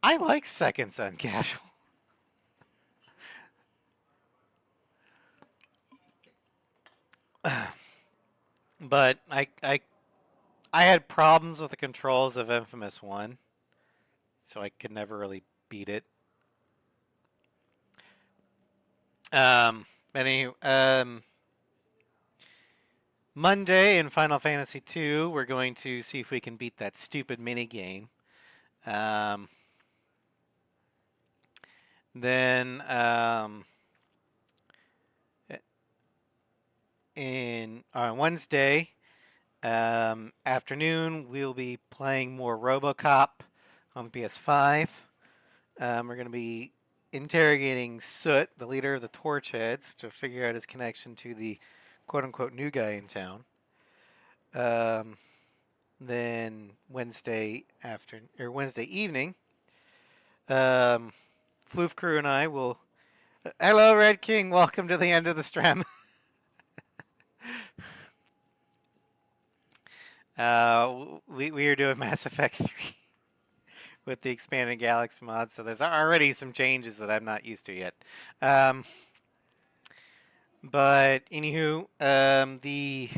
like Second Son Casual. But I had problems with the controls of Infamous 1, so I could never really beat it. Monday in Final Fantasy II, we're going to see if we can beat that stupid mini game. Then on Wednesday afternoon, we'll be playing more RoboCop on the PS5. We're going to be interrogating Soot, the leader of the Torchheads, to figure out his connection to the quote-unquote new guy in town. Then Wednesday evening, Floof Crew and I will... Hello, Red King. Welcome to the end of the stream. We are doing Mass Effect 3 with the expanded Galaxy mod, so there's already some changes that I'm not used to yet. But anywho, the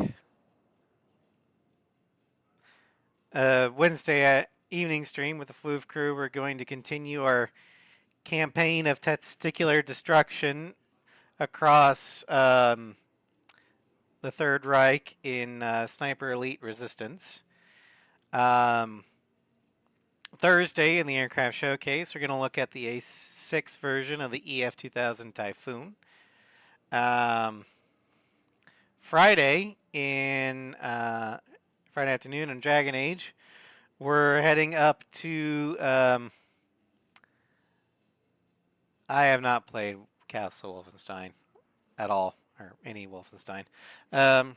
Wednesday evening stream with the Floof Crew, we're going to continue our campaign of testicular destruction across the Third Reich in Sniper Elite Resistance. Thursday in the Aircraft Showcase, we're going to look at the A6 version of the EF-2000 Typhoon. Friday afternoon in Dragon Age, we're heading up to... I have not played Castle Wolfenstein at all, or any Wolfenstein. But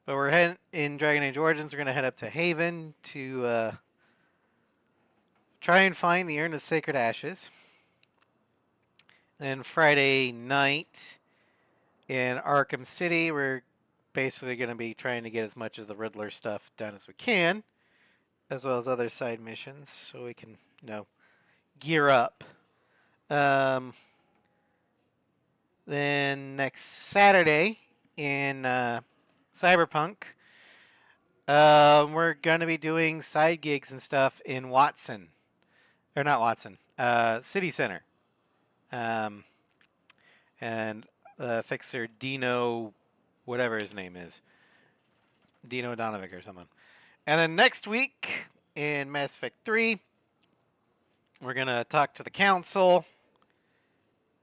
we're heading in Dragon Age Origins. We're going to head up to Haven to try and find the Urn of Sacred Ashes. Then Friday night in Arkham City, we're basically going to be trying to get as much of the Riddler stuff done as we can, as well as other side missions, so we can, gear up. Then next Saturday in Cyberpunk, we're going to be doing side gigs and stuff in Watson. Or not Watson, City Center. And Fixer Dino, whatever his name is. Dino Donovic or someone. And then next week in Mass Effect 3, we're going to talk to the council.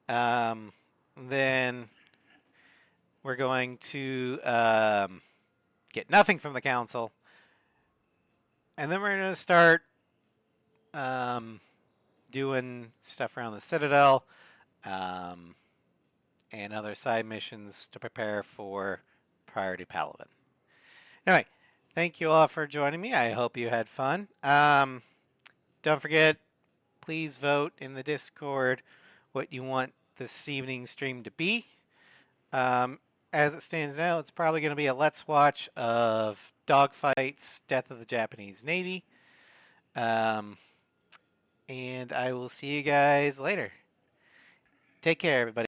Then we're going to get nothing from the council. And then we're going to start doing stuff around the Citadel and other side missions to prepare for Priority Palaven. Anyway, thank you all for joining me. I hope you had fun. Don't forget, please vote in the Discord what you want this evening's stream to be. As it stands now, it's probably going to be a Let's Watch of Dogfights, Death of the Japanese Navy. And I will see you guys later. Take care, everybody.